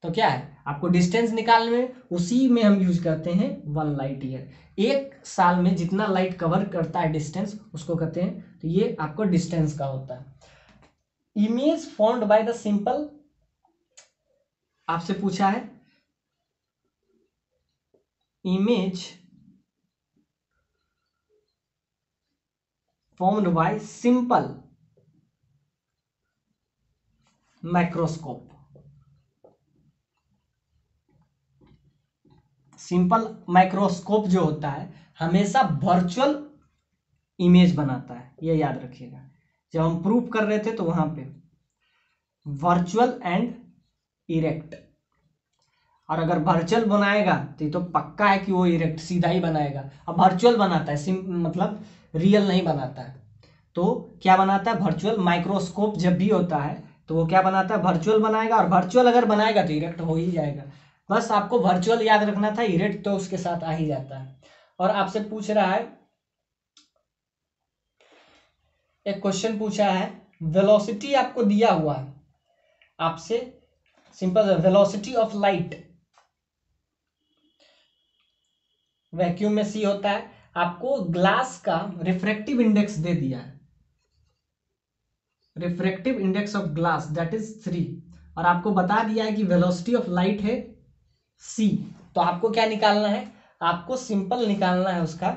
तो क्या है, आपको डिस्टेंस निकालने में उसी में हम यूज करते हैं 1 लाइट ईयर। एक साल में जितना लाइट कवर करता है डिस्टेंस उसको कहते हैं, तो ये आपको डिस्टेंस का होता है। Image formed by the simple, आपसे पूछा है image formed by simple microscope. Simple microscope जो होता है हमेशा वर्चुअल इमेज बनाता है, ये याद रखिएगा। जब हम प्रूफ कर रहे थे तो वहां पे वर्चुअल एंड इरेक्ट, और अगर वर्चुअल बनाएगा तो ये तो पक्का है कि वो इरेक्ट सीधा ही बनाएगा। अब वर्चुअल बनाता है, मतलब रियल नहीं बनाता है, तो क्या बनाता है, वर्चुअल माइक्रोस्कोप जब भी होता है तो वो क्या बनाता है, वर्चुअल बनाएगा, और वर्चुअल अगर बनाएगा तो इरेक्ट हो ही जाएगा। बस आपको वर्चुअल याद रखना था, इरेक्ट तो उसके साथ आ ही जाता है। और आपसे पूछ रहा है, एक क्वेश्चन पूछा है, वेलोसिटी आपको दिया हुआ है आपसे, simple velocity of light, vacuum में सी होता है, आपको ग्लास का रिफ्रैक्टिव इंडेक्स दे दिया है, refractive index of glass that is 3, और आपको बता दिया है कि वेलोसिटी ऑफ लाइट है c। तो आपको क्या निकालना है, आपको सिंपल निकालना है उसका,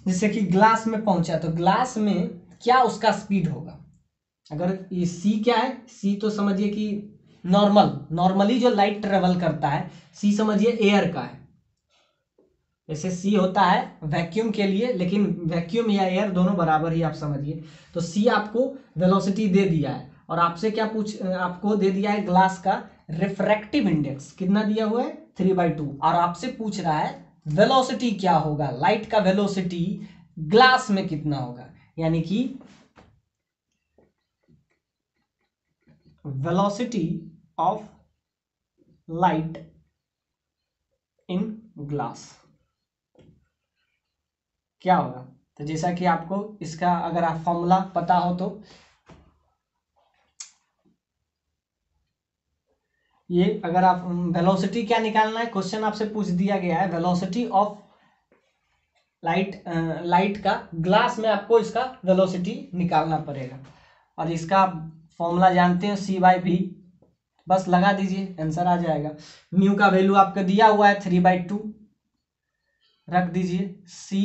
जैसे कि ग्लास में पहुंचा तो ग्लास में क्या उसका स्पीड होगा। अगर ये c क्या है, c तो समझिए कि नॉर्मली जो लाइट ट्रेवल करता है, c समझिए एयर का है। जैसे c होता है वैक्यूम के लिए, लेकिन वैक्यूम या एयर दोनों बराबर ही आप समझिए। तो c आपको वेलोसिटी दे दिया है, और आपसे क्या आपको दे दिया है ग्लास का रिफ्रैक्टिव इंडेक्स, कितना दिया हुआ है 3/2, और आपसे पूछ रहा है वेलोसिटी क्या होगा, लाइट का वेलोसिटी ग्लास में कितना होगा, यानी कि velocity of light in glass क्या होगा। तो जैसा कि आपको इसका अगर आप फॉर्मूला पता हो तो ये, अगर आप वेलोसिटी क्या निकालना है, क्वेश्चन आपसे पूछ दिया गया है वेलोसिटी ऑफ लाइट का ग्लास में, आपको इसका वेलोसिटी निकालना पड़ेगा। और इसका फॉर्मूला जानते हैं c/v, बस लगा दीजिए आंसर आ जाएगा। म्यू का वैल्यू आपका दिया हुआ है 3/2, रख दीजिए c,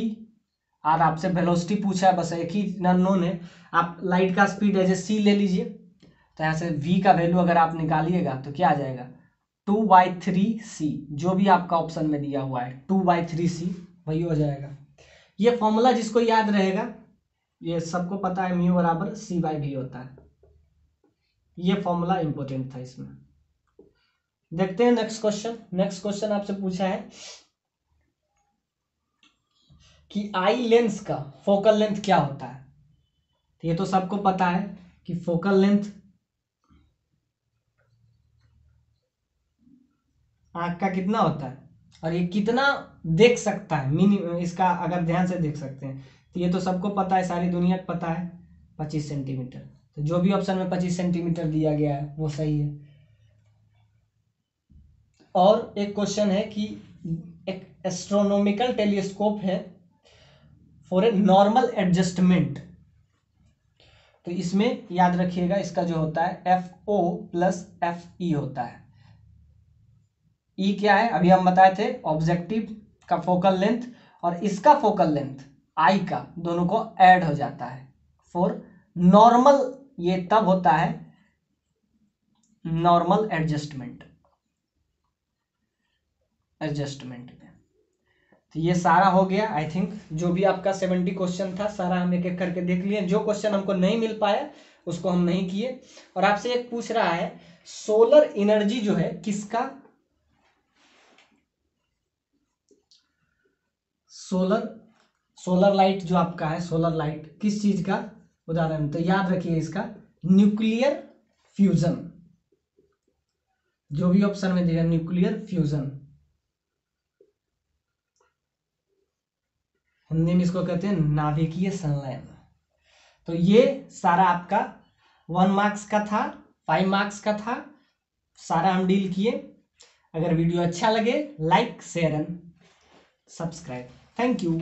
और आपसे वेलोसिटी पूछा है, बस एक ही अननोन है। आप लाइट का स्पीड एज ए सी ले लीजिए, तो यहाँ से v का वैल्यू अगर आप निकालिएगा तो क्या आ जाएगा 2/3c, जो भी आपका ऑप्शन में दिया हुआ है 2/3c वही हो जाएगा। ये फॉर्मूला जिसको याद रहेगा, ये सबको पता है म्यू बराबर c/v होता है। ये फॉर्मूला इंपॉर्टेंट था इसमें। देखते हैं नेक्स्ट क्वेश्चन। नेक्स्ट क्वेश्चन आपसे पूछा है कि आई लेंस का फोकल लेंथ क्या होता है। तो ये तो सबको पता है कि फोकल लेंथ आंख का कितना होता है और ये कितना देख सकता है, मिनिमम इसका अगर ध्यान से देख सकते हैं तो ये तो सबको पता है, सारी दुनिया को पता है 25 सेंटीमीटर। तो जो भी ऑप्शन में 25 सेंटीमीटर दिया गया है वो सही है। और एक क्वेश्चन है कि एक एस्ट्रोनॉमिकल टेलीस्कोप है फॉर ए नॉर्मल एडजस्टमेंट। तो इसमें याद रखिएगा इसका जो होता है FO + FE होता है। ई क्या है अभी हम बताए थे, ऑब्जेक्टिव का फोकल लेंथ, और इसका फोकल लेंथ आई का दोनों को ऐड हो जाता है फॉर नॉर्मल। ये तब होता है नॉर्मल एडजस्टमेंट में। तो ये सारा हो गया आई थिंक, जो भी आपका 70 क्वेश्चन था सारा हम एक एक करके देख लिए। जो क्वेश्चन हमको नहीं मिल पाया उसको हम नहीं किए। और आपसे एक पूछ रहा है सोलर एनर्जी जो है किसका, सोलर लाइट जो आपका है, सोलर लाइट किस चीज का उदाहरण। तो याद रखिए इसका न्यूक्लियर फ्यूजन, जो भी ऑप्शन में दिया न्यूक्लियर फ्यूजन, हिंदी में इसको कहते हैं नाभिकीय संलयन। तो ये सारा आपका 1 मार्क्स का था, 5 मार्क्स का था, सारा हम डील किए। अगर वीडियो अच्छा लगे like share and subscribe. Thank you.